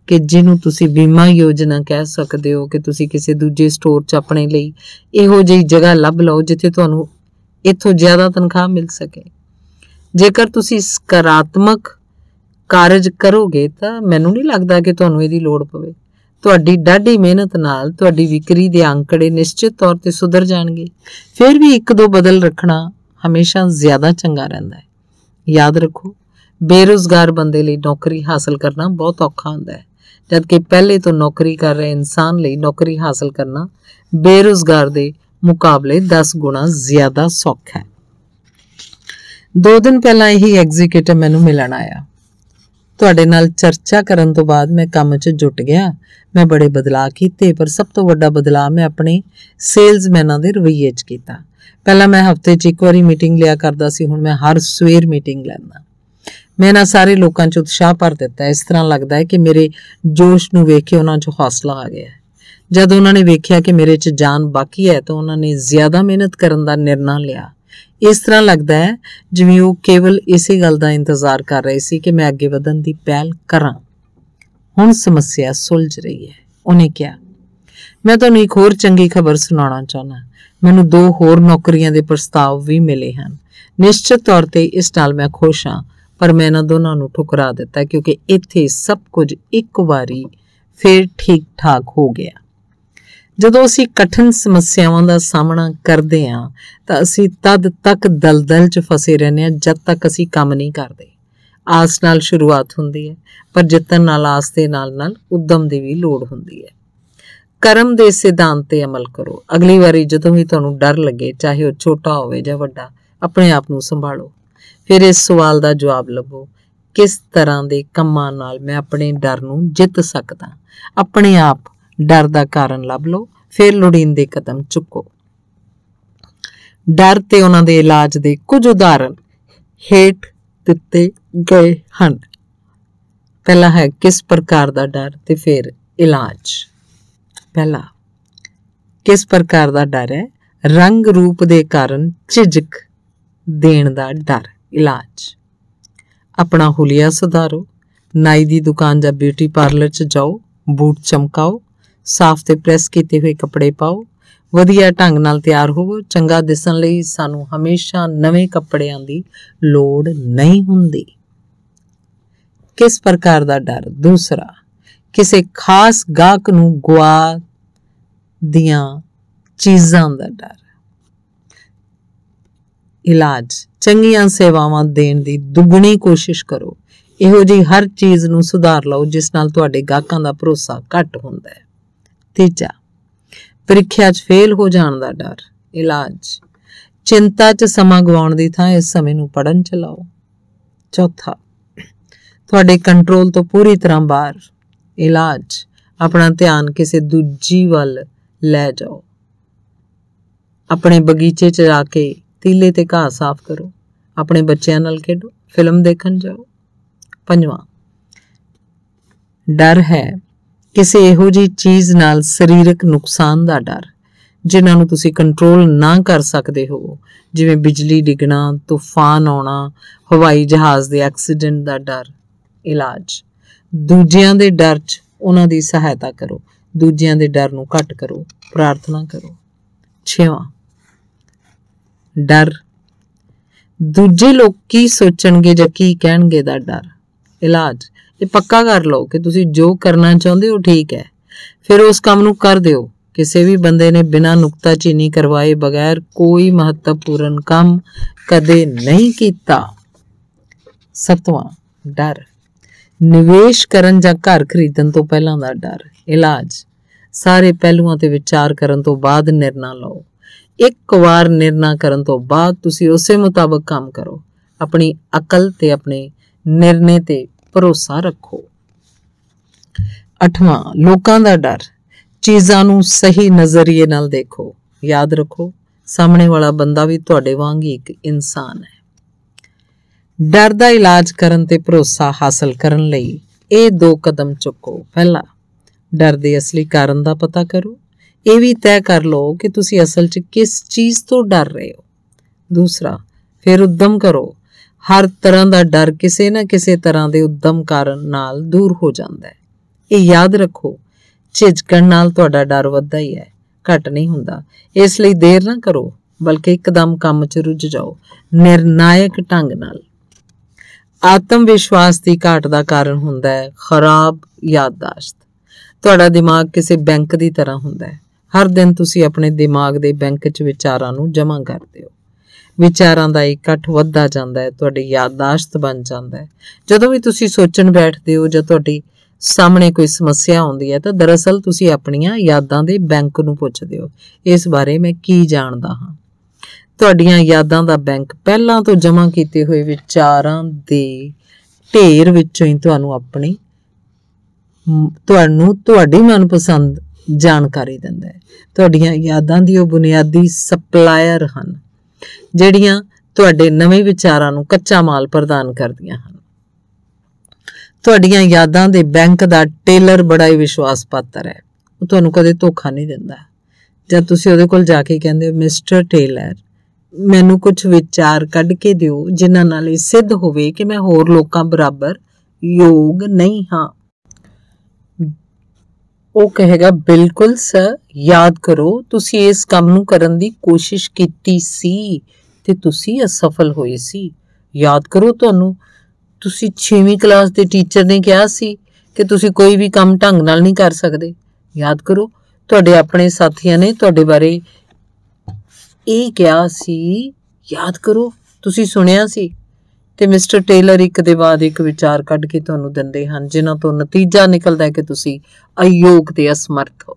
ਕਿ ਜਿਹਨੂੰ ਤੁਸੀਂ ਬੀਮਾ ਯੋਜਨਾ ਕਹਿ ਸਕਦੇ ਹੋ, ਕਿ ਤੁਸੀਂ ਕਿਸੇ ਦੂਜੇ ਸਟੋਰ 'ਚ ਆਪਣੇ ਲਈ ਇਹੋ ਜਿਹੀ ਜਗ੍ਹਾ ਲੱਭ ਲਓ ਜਿੱਥੇ ਤੁਹਾਨੂੰ ਇੱਥੋਂ ਜ਼ਿਆਦਾ ਤਨਖਾਹ ਮਿਲ ਸਕੇ। ਜੇਕਰ ਤੁਸੀਂ ਸਕਾਰਾਤਮਕ ਕਾਰਜ ਕਰੋਗੇ ਤਾਂ ਮੈਨੂੰ ਨਹੀਂ ਲੱਗਦਾ ਕਿ ਤੁਹਾਨੂੰ ਇਹਦੀ ਲੋੜ ਪਵੇ। ਤੁਹਾਡੀ ਡਾਢੀ ਮਿਹਨਤ ਨਾਲ ਤੁਹਾਡੀ ਵਿਕਰੀ ਦੇ ਅੰਕੜੇ ਨਿਸ਼ਚਿਤ ਤੌਰ ਤੇ ਸੁਧਰ ਜਾਣਗੇ। ਫਿਰ ਵੀ 1-2 ਬਦਲ ਰੱਖਣਾ ਹਮੇਸ਼ਾ ਜ਼ਿਆਦਾ ਚੰਗਾ ਰਹਿੰਦਾ ਹੈ। ਯਾਦ ਰੱਖੋ, ਬੇਰੁਜ਼ਗਾਰ ਬੰਦੇ ਲਈ ਨੌਕਰੀ ਹਾਸਲ ਕਰਨਾ ਬਹੁਤ ਔਖਾ ਹੁੰਦਾ ਹੈ, ਜਦਕਿ ਪਹਿਲੇ ਤੋਂ ਨੌਕਰੀ ਕਰ ਰਹੇ ਇਨਸਾਨ ਲਈ ਨੌਕਰੀ ਹਾਸਲ ਕਰਨਾ ਬੇਰੁਜ਼ਗਾਰ ਦੇ ਮੁਕਾਬਲੇ 10 ਗੁਣਾ ਜ਼ਿਆਦਾ ਸੌਖਾ ਹੈ। 2 ਦਿਨ ਪਹਿਲਾਂ ਇਹੀ ਐਗਜ਼ੀਕਿਊਟਿਵ ਮੈਨੂੰ ਮਿਲਣ ਆਇਆ। ਤੁਹਾਡੇ ਨਾਲ ਚਰਚਾ ਕਰਨ ਤੋਂ ਬਾਅਦ ਮੈਂ ਕੰਮ 'ਚ ਜੁਟ ਗਿਆ। ਮੈਂ ਬੜੇ ਬਦਲਾਅ ਕੀਤੇ, ਪਰ ਸਭ ਤੋਂ ਵੱਡਾ ਬਦਲਾਅ ਮੈਂ ਆਪਣੇ ਸੇਲਜ਼ਮੈਨਾਂ ਦੇ ਰਵੱਈਏ 'ਚ ਕੀਤਾ। ਪਹਿਲਾਂ ਮੈਂ ਹਫ਼ਤੇ 'ਚ 1 ਵਾਰੀ ਮੀਟਿੰਗ ਲਿਆ ਕਰਦਾ ਸੀ, ਹੁਣ ਮੈਂ ਹਰ ਸਵੇਰ ਮੀਟਿੰਗ ਲੈਂਦਾ। ਮੈਂ ਇਹਨਾਂ ਸਾਰੇ ਲੋਕਾਂ 'ਚ ਉਤਸ਼ਾਹ ਭਰ ਦਿੱਤਾ। ਇਸ ਤਰ੍ਹਾਂ ਲੱਗਦਾ ਹੈ ਕਿ ਮੇਰੇ ਜੋਸ਼ ਨੂੰ ਵੇਖ ਕੇ ਉਹਨਾਂ 'ਚ ਹੌਸਲਾ ਆ ਗਿਆ। ਜਦ ਉਹਨਾਂ ਨੇ ਵੇਖਿਆ ਕਿ ਮੇਰੇ 'ਚ ਜਾਨ ਬਾਕੀ ਹੈ ਤਾਂ ਉਹਨਾਂ ਨੇ ਜ਼ਿਆਦਾ ਮਿਹਨਤ ਕਰਨ ਦਾ ਨਿਰਣਾ ਲਿਆ। ਇਸ ਤਰ੍ਹਾਂ ਲੱਗਦਾ ਹੈ ਜਿਵੇਂ ਉਹ ਕੇਵਲ ਇਸੇ ਗੱਲ ਦਾ ਇੰਤਜ਼ਾਰ ਕਰ ਰਹੇ ਸੀ ਕਿ ਮੈਂ ਅੱਗੇ ਵਧਣ ਦੀ ਪਹਿਲ ਕਰਾਂ। ਹੁਣ ਸਮੱਸਿਆ ਸੁਲਝ ਰਹੀ ਹੈ। ਉਹਨੇ ਕਿਹਾ, ਮੈਂ ਤੁਹਾਨੂੰ ਇੱਕ ਹੋਰ ਚੰਗੀ ਖਬਰ ਸੁਣਾਉਣਾ ਚਾਹੁੰਦਾ। ਮੈਨੂੰ 2 ਹੋਰ ਨੌਕਰੀਆਂ ਦੇ ਪ੍ਰਸਤਾਵ ਵੀ ਮਿਲੇ ਹਨ। ਨਿਸ਼ਚਿਤ ਤੌਰ ਤੇ ਇਸ ਨਾਲ ਮੈਂ ਖੁਸ਼ ਹਾਂ, ਪਰ ਮੈਂ ਇਹਨਾਂ ਦੋਨਾਂ ਨੂੰ ਠੁਕਰਾ ਦਿੱਤਾ ਕਿਉਂਕਿ ਇੱਥੇ ਸਭ ਕੁਝ ਇੱਕ ਵਾਰੀ ਫਿਰ ਠੀਕ ਠਾਕ ਹੋ ਗਿਆ। ਜਦੋਂ ਅਸੀਂ ਕਠਿਨ ਸਮੱਸਿਆਵਾਂ ਦਾ ਸਾਹਮਣਾ ਕਰਦੇ ਹਾਂ ਤਾਂ ਅਸੀਂ ਤਦ ਤੱਕ ਦਲਦਲ 'ਚ ਫਸੇ ਰਹਿੰਦੇ ਹਾਂ ਜਦ ਤੱਕ ਅਸੀਂ ਕੰਮ ਨਹੀਂ ਕਰਦੇ। ਆਸ ਨਾਲ ਸ਼ੁਰੂਆਤ ਹੁੰਦੀ ਹੈ, ਪਰ ਜਿੱਤਣ ਨਾਲ ਆਸ ਦੇ ਨਾਲ ਉੱਦਮ ਦੀ ਵੀ ਲੋੜ ਹੁੰਦੀ ਹੈ। ਕਰਮ ਦੇ ਸਿਧਾਂਤ 'ਤੇ ਅਮਲ ਕਰੋ। ਅਗਲੀ ਵਾਰੀ ਜਦੋਂ ਵੀ ਤੁਹਾਨੂੰ ਡਰ ਲੱਗੇ, ਚਾਹੇ ਉਹ ਛੋਟਾ ਹੋਵੇ ਜਾਂ ਵੱਡਾ, ਆਪਣੇ ਆਪ ਨੂੰ ਸੰਭਾਲੋ। ਫਿਰ ਇਸ ਸਵਾਲ ਦਾ ਜਵਾਬ ਲੱਭੋ, ਕਿਸ ਤਰ੍ਹਾਂ ਦੇ ਕੰਮਾਂ ਨਾਲ ਮੈਂ ਆਪਣੇ ਡਰ ਨੂੰ ਜਿੱਤ ਸਕਦਾ। ਆਪਣੇ ਆਪ ਡਰ ਦਾ ਕਾਰਨ ਲੱਭ ਲਓ, ਫਿਰ ਲੋੜੀਂਦੇ ਕਦਮ ਚੁੱਕੋ। ਡਰ ਤੇ ਉਹਨਾਂ ਦੇ ਇਲਾਜ ਦੇ ਕੁਝ ਉਦਾਹਰਨ ਹੇਠ ਦਿੱਤੇ ਗਏ ਹਨ। ਪਹਿਲਾ ਹੈ ਕਿਸ ਪ੍ਰਕਾਰ ਦਾ ਡਰ ਤੇ ਫਿਰ ਇਲਾਜ। ਪਹਿਲਾ, ਕਿਸ ਪ੍ਰਕਾਰ ਦਾ ਡਰ ਹੈ? ਰੰਗ ਰੂਪ ਦੇ ਕਾਰਨ ਝਿਜਕ ਦੇਣ ਦਾ ਡਰ। ਇਲਾਜ, ਆਪਣਾ ਹੁਲੀਆ ਸੁਧਾਰੋ। ਨਾਈ ਦੀ ਦੁਕਾਨ ਜਾਂ ਬਿਊਟੀ ਪਾਰਲਰ 'ਚ ਜਾਓ, ਬੂਟ ਚਮਕਾਓ, ਸਾਫ਼ ਤੇ ਪ੍ਰੈਸ ਕੀਤੇ ਹੋਏ ਕੱਪੜੇ ਪਾਓ, ਵਧੀਆ ਢੰਗ ਨਾਲ ਤਿਆਰ ਹੋਵੋ। ਚੰਗਾ ਦਿਸਣ ਲਈ ਸਾਨੂੰ ਹਮੇਸ਼ਾ ਨਵੇਂ ਕੱਪੜਿਆਂ ਦੀ ਲੋੜ ਨਹੀਂ ਹੁੰਦੀ। ਕਿਸ ਪ੍ਰਕਾਰ ਦਾ ਡਰ? ਦੂਸਰਾ, ਕਿਸੇ ਖਾਸ ਗਾਹਕ ਨੂੰ ਗੁਆ ਦੀਆਂ ਚੀਜ਼ਾਂ ਦਾ ਡਰ। ਇਲਾਜ, ਚੰਗੀਆਂ ਸੇਵਾਵਾਂ ਦੇਣ ਦੀ ਦੁੱਗਣੀ ਕੋਸ਼ਿਸ਼ ਕਰੋ। ਇਹੋ ਜਿਹੀ ਹਰ ਚੀਜ਼ ਨੂੰ ਸੁਧਾਰ ਲਓ ਜਿਸ ਨਾਲ ਤੁਹਾਡੇ ਗਾਹਕਾਂ ਦਾ ਭਰੋਸਾ ਘੱਟ ਹੁੰਦਾ ਹੈ। ਤੀਜਾ, ਪ੍ਰੀਖਿਆ 'ਚ ਫੇਲ ਹੋ ਜਾਣ ਦਾ ਡਰ। ਇਲਾਜ, ਚਿੰਤਾ 'ਚ ਸਮਾਂ ਗਵਾਉਣ ਦੀ ਥਾਂ ਇਸ ਸਮੇਂ ਨੂੰ ਪੜ੍ਹਨ 'ਚ ਲਾਓ। ਚੌਥਾ, ਤੁਹਾਡੇ ਕੰਟਰੋਲ ਤੋਂ ਪੂਰੀ ਤਰ੍ਹਾਂ ਬਾਹਰ। ਇਲਾਜ, ਆਪਣਾ ਧਿਆਨ ਕਿਸੇ ਦੂਜੀ ਵੱਲ ਲੈ ਜਾਓ। ਆਪਣੇ ਬਗੀਚੇ 'ਚ ਜਾ ਕੇ ਤੀਲੇ ਤੇ ਘਾਹ ਸਾਫ਼ ਕਰੋ, ਆਪਣੇ ਬੱਚਿਆਂ ਨਾਲ ਖੇਡੋ, ਫਿਲਮ ਦੇਖਣ ਜਾਓ। ਪੰਜਵਾਂ, ਡਰ ਹੈ ਕਿਸੇ ਇਹੋ ਜਿਹੀ ਚੀਜ਼ ਨਾਲ ਸਰੀਰਕ ਨੁਕਸਾਨ ਦਾ ਡਰ ਜਿਨ੍ਹਾਂ ਨੂੰ ਤੁਸੀਂ ਕੰਟਰੋਲ ਨਾ ਕਰ ਸਕਦੇ ਹੋ, ਜਿਵੇਂ ਬਿਜਲੀ ਡਿੱਗਣਾ, ਤੂਫਾਨ ਆਉਣਾ, ਹਵਾਈ ਜਹਾਜ਼ ਦੇ ਐਕਸੀਡੈਂਟ ਦਾ ਡਰ। ਇਲਾਜ, ਦੂਜਿਆਂ ਦੇ ਡਰ 'ਚ ਉਹਨਾਂ ਦੀ ਸਹਾਇਤਾ ਕਰੋ, ਦੂਜਿਆਂ ਦੇ ਡਰ ਨੂੰ ਘੱਟ ਕਰੋ, ਪ੍ਰਾਰਥਨਾ ਕਰੋ। ਛੇਵਾਂ, ਡਰ ਦੂਜੇ ਲੋਕ ਕੀ ਸੋਚਣਗੇ ਜਾਂ ਕੀ ਕਹਿਣਗੇ ਦਾ ਡਰ। ਇਲਾਜ, ਇਹ ਪੱਕਾ ਕਰ ਲਓ ਕਿ ਤੁਸੀਂ ਜੋ ਕਰਨਾ ਚਾਹੁੰਦੇ ਹੋ ਠੀਕ ਹੈ, ਫਿਰ ਉਸ ਕੰਮ ਨੂੰ ਕਰ ਦਿਓ। ਕਿਸੇ ਵੀ ਬੰਦੇ ਨੇ ਬਿਨਾਂ ਨੁਕਤਾਚੀਨੀ ਕਰਵਾਏ ਬਗੈਰ ਕੋਈ ਮਹੱਤਵਪੂਰਨ ਕੰਮ ਕਦੇ ਨਹੀਂ ਕੀਤਾ। ਸੱਤਵਾਂ, ਡਰ ਨਿਵੇਸ਼ ਕਰਨ ਜਾਂ ਘਰ ਖਰੀਦਣ ਤੋਂ ਪਹਿਲਾਂ ਦਾ ਡਰ। ਇਲਾਜ, ਸਾਰੇ ਪਹਿਲੂਆਂ ਤੇ ਵਿਚਾਰ ਕਰਨ ਤੋਂ ਬਾਅਦ ਨਿਰਣਾ ਲਓ। ਇੱਕ ਵਾਰ ਨਿਰਣਾ ਕਰਨ ਤੋਂ ਬਾਅਦ ਤੁਸੀਂ ਉਸੇ ਮੁਤਾਬਕ ਕੰਮ ਕਰੋ। ਆਪਣੀ ਅਕਲ ਤੇ ਆਪਣੇ ਨਿਰਣੇ ਤੇ ਭਰੋਸਾ ਰੱਖੋ। ਅੱਠਵਾਂ, ਲੋਕਾਂ ਦਾ ਡਰ। ਚੀਜ਼ਾਂ ਨੂੰ ਸਹੀ ਨਜ਼ਰੀਏ ਨਾਲ ਦੇਖੋ। ਯਾਦ ਰੱਖੋ, ਸਾਹਮਣੇ ਵਾਲਾ ਬੰਦਾ ਵੀ ਤੁਹਾਡੇ ਵਾਂਗ ਹੀ ਇੱਕ ਇਨਸਾਨ ਹੈ। ਡਰ ਦਾ ਇਲਾਜ ਕਰਨ ਤੇ ਭਰੋਸਾ ਹਾਸਲ ਕਰਨ ਲਈ ਇਹ 2 ਕਦਮ ਚੁੱਕੋ। ਪਹਿਲਾ, ਡਰ ਦੇ ਅਸਲੀ ਕਾਰਨ ਦਾ ਪਤਾ ਕਰੋ। ਇਹ ਵੀ ਤੈਅ ਕਰ ਲਓ ਕਿ ਤੁਸੀਂ ਅਸਲ 'ਚ ਕਿਸ ਚੀਜ਼ ਤੋਂ ਡਰ ਰਹੇ ਹੋ। ਦੂਸਰਾ, ਫਿਰ ਉੱਦਮ ਕਰੋ। ਹਰ ਤਰ੍ਹਾਂ ਦਾ ਡਰ ਕਿਸੇ ਨਾ ਕਿਸੇ ਤਰ੍ਹਾਂ ਦੇ ਉੱਦਮ ਕਾਰਨ ਨਾਲ ਦੂਰ ਹੋ ਜਾਂਦਾ ਹੈ। ਇਹ ਯਾਦ ਰੱਖੋ, ਝਿਜਕਣ ਨਾਲ ਤੁਹਾਡਾ ਡਰ ਵੱਧਦਾ ਹੀ ਹੈ, ਘੱਟ ਨਹੀਂ ਹੁੰਦਾ। ਇਸ ਲਈ ਦੇਰ ਨਾ ਕਰੋ, ਬਲਕਿ ਇੱਕਦਮ ਕੰਮ 'ਚ ਰੁੱਝ ਜਾਓ ਨਿਰਣਾਇਕ ਢੰਗ ਨਾਲ। ਆਤਮ ਵਿਸ਼ਵਾਸ ਦੀ ਘਾਟ ਦਾ ਕਾਰਨ ਹੁੰਦਾ ਹੈ ਖਰਾਬ ਯਾਦਦਾਸ਼ਤ। ਤੁਹਾਡਾ ਦਿਮਾਗ ਕਿਸੇ ਬੈਂਕ ਦੀ ਤਰ੍ਹਾਂ ਹੁੰਦਾ ਹੈ। ਹਰ ਦਿਨ ਤੁਸੀਂ ਆਪਣੇ ਦਿਮਾਗ ਦੇ ਬੈਂਕ 'ਚ ਵਿਚਾਰਾਂ ਨੂੰ ਜਮ੍ਹਾਂ ਕਰਦੇ ਹੋ। ਵਿਚਾਰਾਂ ਦਾ ਇਕੱਠ ਵੱਧਦਾ ਜਾਂਦਾ ਹੈ, ਤੁਹਾਡੀ ਯਾਦਦਾਸ਼ਤ ਬਣ ਜਾਂਦਾ ਹੈ। ਜਦੋਂ ਵੀ ਤੁਸੀਂ ਸੋਚਣ ਬੈਠਦੇ ਹੋ ਜਾਂ ਤੁਹਾਡੀ ਸਾਹਮਣੇ ਕੋਈ ਸਮੱਸਿਆ ਆਉਂਦੀ ਹੈ ਤਾਂ ਦਰਅਸਲ ਤੁਸੀਂ ਆਪਣੀਆਂ ਯਾਦਾਂ ਦੇ ਬੈਂਕ ਨੂੰ ਪੁੱਛਦੇ ਹੋ, ਇਸ ਬਾਰੇ ਮੈਂ ਕੀ ਜਾਣਦਾ ਹਾਂ। ਤੁਹਾਡੀਆਂ ਯਾਦਾਂ ਦਾ ਬੈਂਕ ਪਹਿਲਾਂ ਤੋਂ ਜਮ੍ਹਾਂ ਕੀਤੇ ਹੋਏ ਵਿਚਾਰਾਂ ਦੇ ਢੇਰ ਵਿੱਚੋਂ ਹੀ ਤੁਹਾਡੀ ਮਨਪਸੰਦ ਜਾਣਕਾਰੀ ਦਿੰਦਾ ਹੈ। ਤੁਹਾਡੀਆਂ ਯਾਦਾਂ ਦੀ ਉਹ ਬੁਨਿਆਦੀ ਸਪਲਾਇਰ ਹਨ ਜਿਹੜੀਆਂ ਤੁਹਾਡੇ ਨਵੇਂ ਵਿਚਾਰਾਂ ਨੂੰ ਕੱਚਾ ਮਾਲ ਪ੍ਰਦਾਨ ਕਰਦੀਆਂ ਹਨ। ਤੁਹਾਡੀਆਂ ਯਾਦਾਂ ਦੇ ਬੈਂਕ ਦਾ ਟੇਲਰ ਬੜਾ ਹੀ ਵਿਸ਼ਵਾਸ ਪਾਤਰ ਹੈ। ਉਹ ਤੁਹਾਨੂੰ ਕਦੇ ਧੋਖਾ ਨਹੀਂ ਦਿੰਦਾ। ਜਦ ਤੁਸੀਂ ਉਹਦੇ ਕੋਲ ਜਾ ਕੇ ਕਹਿੰਦੇ ਹੋ, ਮਿਸਟਰ ਟੇਲਰ, ਮੈਨੂੰ ਕੁਝ ਵਿਚਾਰ ਕੱਢ ਕੇ ਦਿਓ ਜਿਨ੍ਹਾਂ ਨਾਲ ਇਹ ਸਿੱਧ ਹੋਵੇ ਕਿ ਮੈਂ ਹੋਰ ਲੋਕਾਂ ਬਰਾਬਰ ਯੋਗ ਨਹੀਂ ਹਾਂ, ਉਹ ਕਹੇਗਾ, ਬਿਲਕੁਲ ਸਰ, ਯਾਦ ਕਰੋ ਤੁਸੀਂ ਇਸ ਕੰਮ ਨੂੰ ਕਰਨ ਦੀ ਕੋਸ਼ਿਸ਼ ਕੀਤੀ ਸੀ ਤੇ ਤੁਸੀਂ ਅਸਫਲ ਹੋਏ ਸੀ। ਯਾਦ ਕਰੋ, ਤੁਸੀਂ 6ਵੀਂ ਕਲਾਸ ਦੇ ਟੀਚਰ ਨੇ ਕਿਹਾ ਸੀ ਕਿ ਤੁਸੀਂ ਕੋਈ ਵੀ ਕੰਮ ਢੰਗ ਨਾਲ ਨਹੀਂ ਕਰ ਸਕਦੇ। ਯਾਦ ਕਰੋ, ਤੁਹਾਡੇ ਆਪਣੇ ਸਾਥੀਆਂ ਨੇ ਤੁਹਾਡੇ ਬਾਰੇ ਇਹ ਕਿਹਾ ਸੀ, ਯਾਦ ਕਰੋ, ਤੁਸੀਂ ਸੁਣਿਆ ਸੀ। ਤੇ ਮਿਸਟਰ ਟੇਲਰ ਇੱਕ ਦੇ ਬਾਅਦ ਇੱਕ ਵਿਚਾਰ ਕੱਢ ਕੇ ਤੁਹਾਨੂੰ ਦਿੰਦੇ ਹਨ, ਜਿਨ੍ਹਾਂ ਤੋਂ ਨਤੀਜਾ ਨਿਕਲਦਾ ਹੈ ਕਿ ਤੁਸੀਂ ਅਯੋਗ ਤੇ ਅਸਮਰਥ ਹੋ।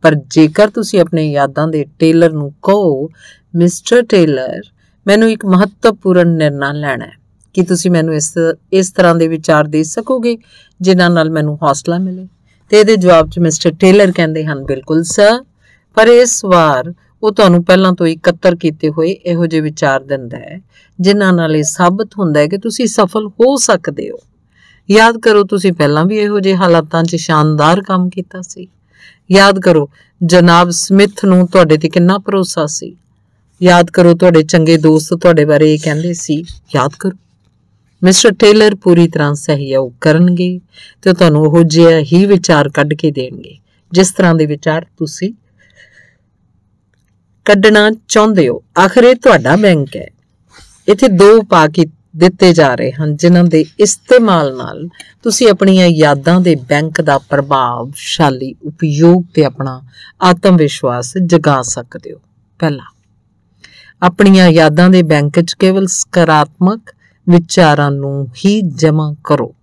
ਪਰ ਜੇਕਰ ਤੁਸੀਂ ਆਪਣੇ ਯਾਦਾਂ ਦੇ ਟੇਲਰ ਨੂੰ ਕਹੋ, ਮਿਸਟਰ ਟੇਲਰ, ਮੈਨੂੰ ਇੱਕ ਮਹੱਤਵਪੂਰਨ ਨਿਰਣਾ ਲੈਣਾ ਹੈ ਕਿ ਤੁਸੀਂ ਮੈਨੂੰ ਇਸ ਤਰ੍ਹਾਂ ਦੇ ਵਿਚਾਰ ਦੇ ਸਕੋਗੇ ਜਿਨ੍ਹਾਂ ਨਾਲ ਮੈਨੂੰ ਹੌਸਲਾ ਮਿਲੇ। ਤੇ ਇਹਦੇ ਜਵਾਬ 'ਚ ਮਿਸਟਰ ਟੇਲਰ ਕਹਿੰਦੇ ਹਨ, ਬਿਲਕੁਲ ਸਰ, ਪਰ ਇਸ ਵਾਰ ਉਹ ਤੁਹਾਨੂੰ ਪਹਿਲਾਂ ਤੋਂ ਇਕੱਤਰ ਕੀਤੇ ਹੋਏ ਇਹੋ ਜਿਹੇ ਵਿਚਾਰ ਦਿੰਦਾ ਹੈ ਜਿਨ੍ਹਾਂ ਨਾਲ ਇਹ ਸਾਬਤ ਹੁੰਦਾ ਹੈ ਕਿ ਤੁਸੀਂ ਸਫਲ ਹੋ ਸਕਦੇ ਹੋ। ਯਾਦ ਕਰੋ, ਤੁਸੀਂ ਪਹਿਲਾਂ ਵੀ ਇਹੋ ਜਿਹੇ ਹਾਲਾਤਾਂ 'ਚ ਸ਼ਾਨਦਾਰ ਕੰਮ ਕੀਤਾ ਸੀ। ਯਾਦ ਕਰੋ, ਜਨਾਬ ਸਮਿਥ ਨੂੰ ਤੁਹਾਡੇ ਤੇ ਕਿੰਨਾ ਭਰੋਸਾ ਸੀ। ਯਾਦ ਕਰੋ, ਤੁਹਾਡੇ ਚੰਗੇ ਦੋਸਤ ਤੁਹਾਡੇ ਬਾਰੇ ਇਹ ਕਹਿੰਦੇ ਸੀ। ਯਾਦ ਕਰੋ, ਮਿਸਟਰ ਟੇਲਰ ਪੂਰੀ ਤਰ੍ਹਾਂ ਸਹਿਯੋਗ ਕਰਨਗੇ ਤੇ ਤੁਹਾਨੂੰ ਉਹੋ ਜਿਹਾ ਹੀ ਵਿਚਾਰ ਕੱਢ ਕੇ ਦੇਣਗੇ ਜਿਸ ਤਰ੍ਹਾਂ ਦੇ ਵਿਚਾਰ ਤੁਸੀਂ ਕੱਢਣਾ ਚਾਹੁੰਦੇ ਹੋ। ਆਖਰ ਇਹ ਤੁਹਾਡਾ ਬੈਂਕ ਹੈ। ਇੱਥੇ 2 ਉਪਾਅ ਦਿੱਤੇ ਜਾ ਰਹੇ ਹਨ ਜਿਨ੍ਹਾਂ ਦੇ ਇਸਤੇਮਾਲ ਨਾਲ ਤੁਸੀਂ ਆਪਣੀਆਂ ਯਾਦਾਂ ਦੇ ਬੈਂਕ ਦਾ ਪ੍ਰਭਾਵਸ਼ਾਲੀ ਉਪਯੋਗ ਤੇ ਆਪਣਾ ਆਤਮ ਵਿਸ਼ਵਾਸ ਜਗਾ ਸਕਦੇ ਹੋ। ਪਹਿਲਾ, ਆਪਣੀਆਂ ਯਾਦਾਂ ਦੇ ਬੈਂਕ 'ਚ ਕੇਵਲ ਸਕਾਰਾਤਮਕ ਵਿਚਾਰਾਂ ਨੂੰ ਹੀ ਜਮ੍ਹਾਂ ਕਰੋ।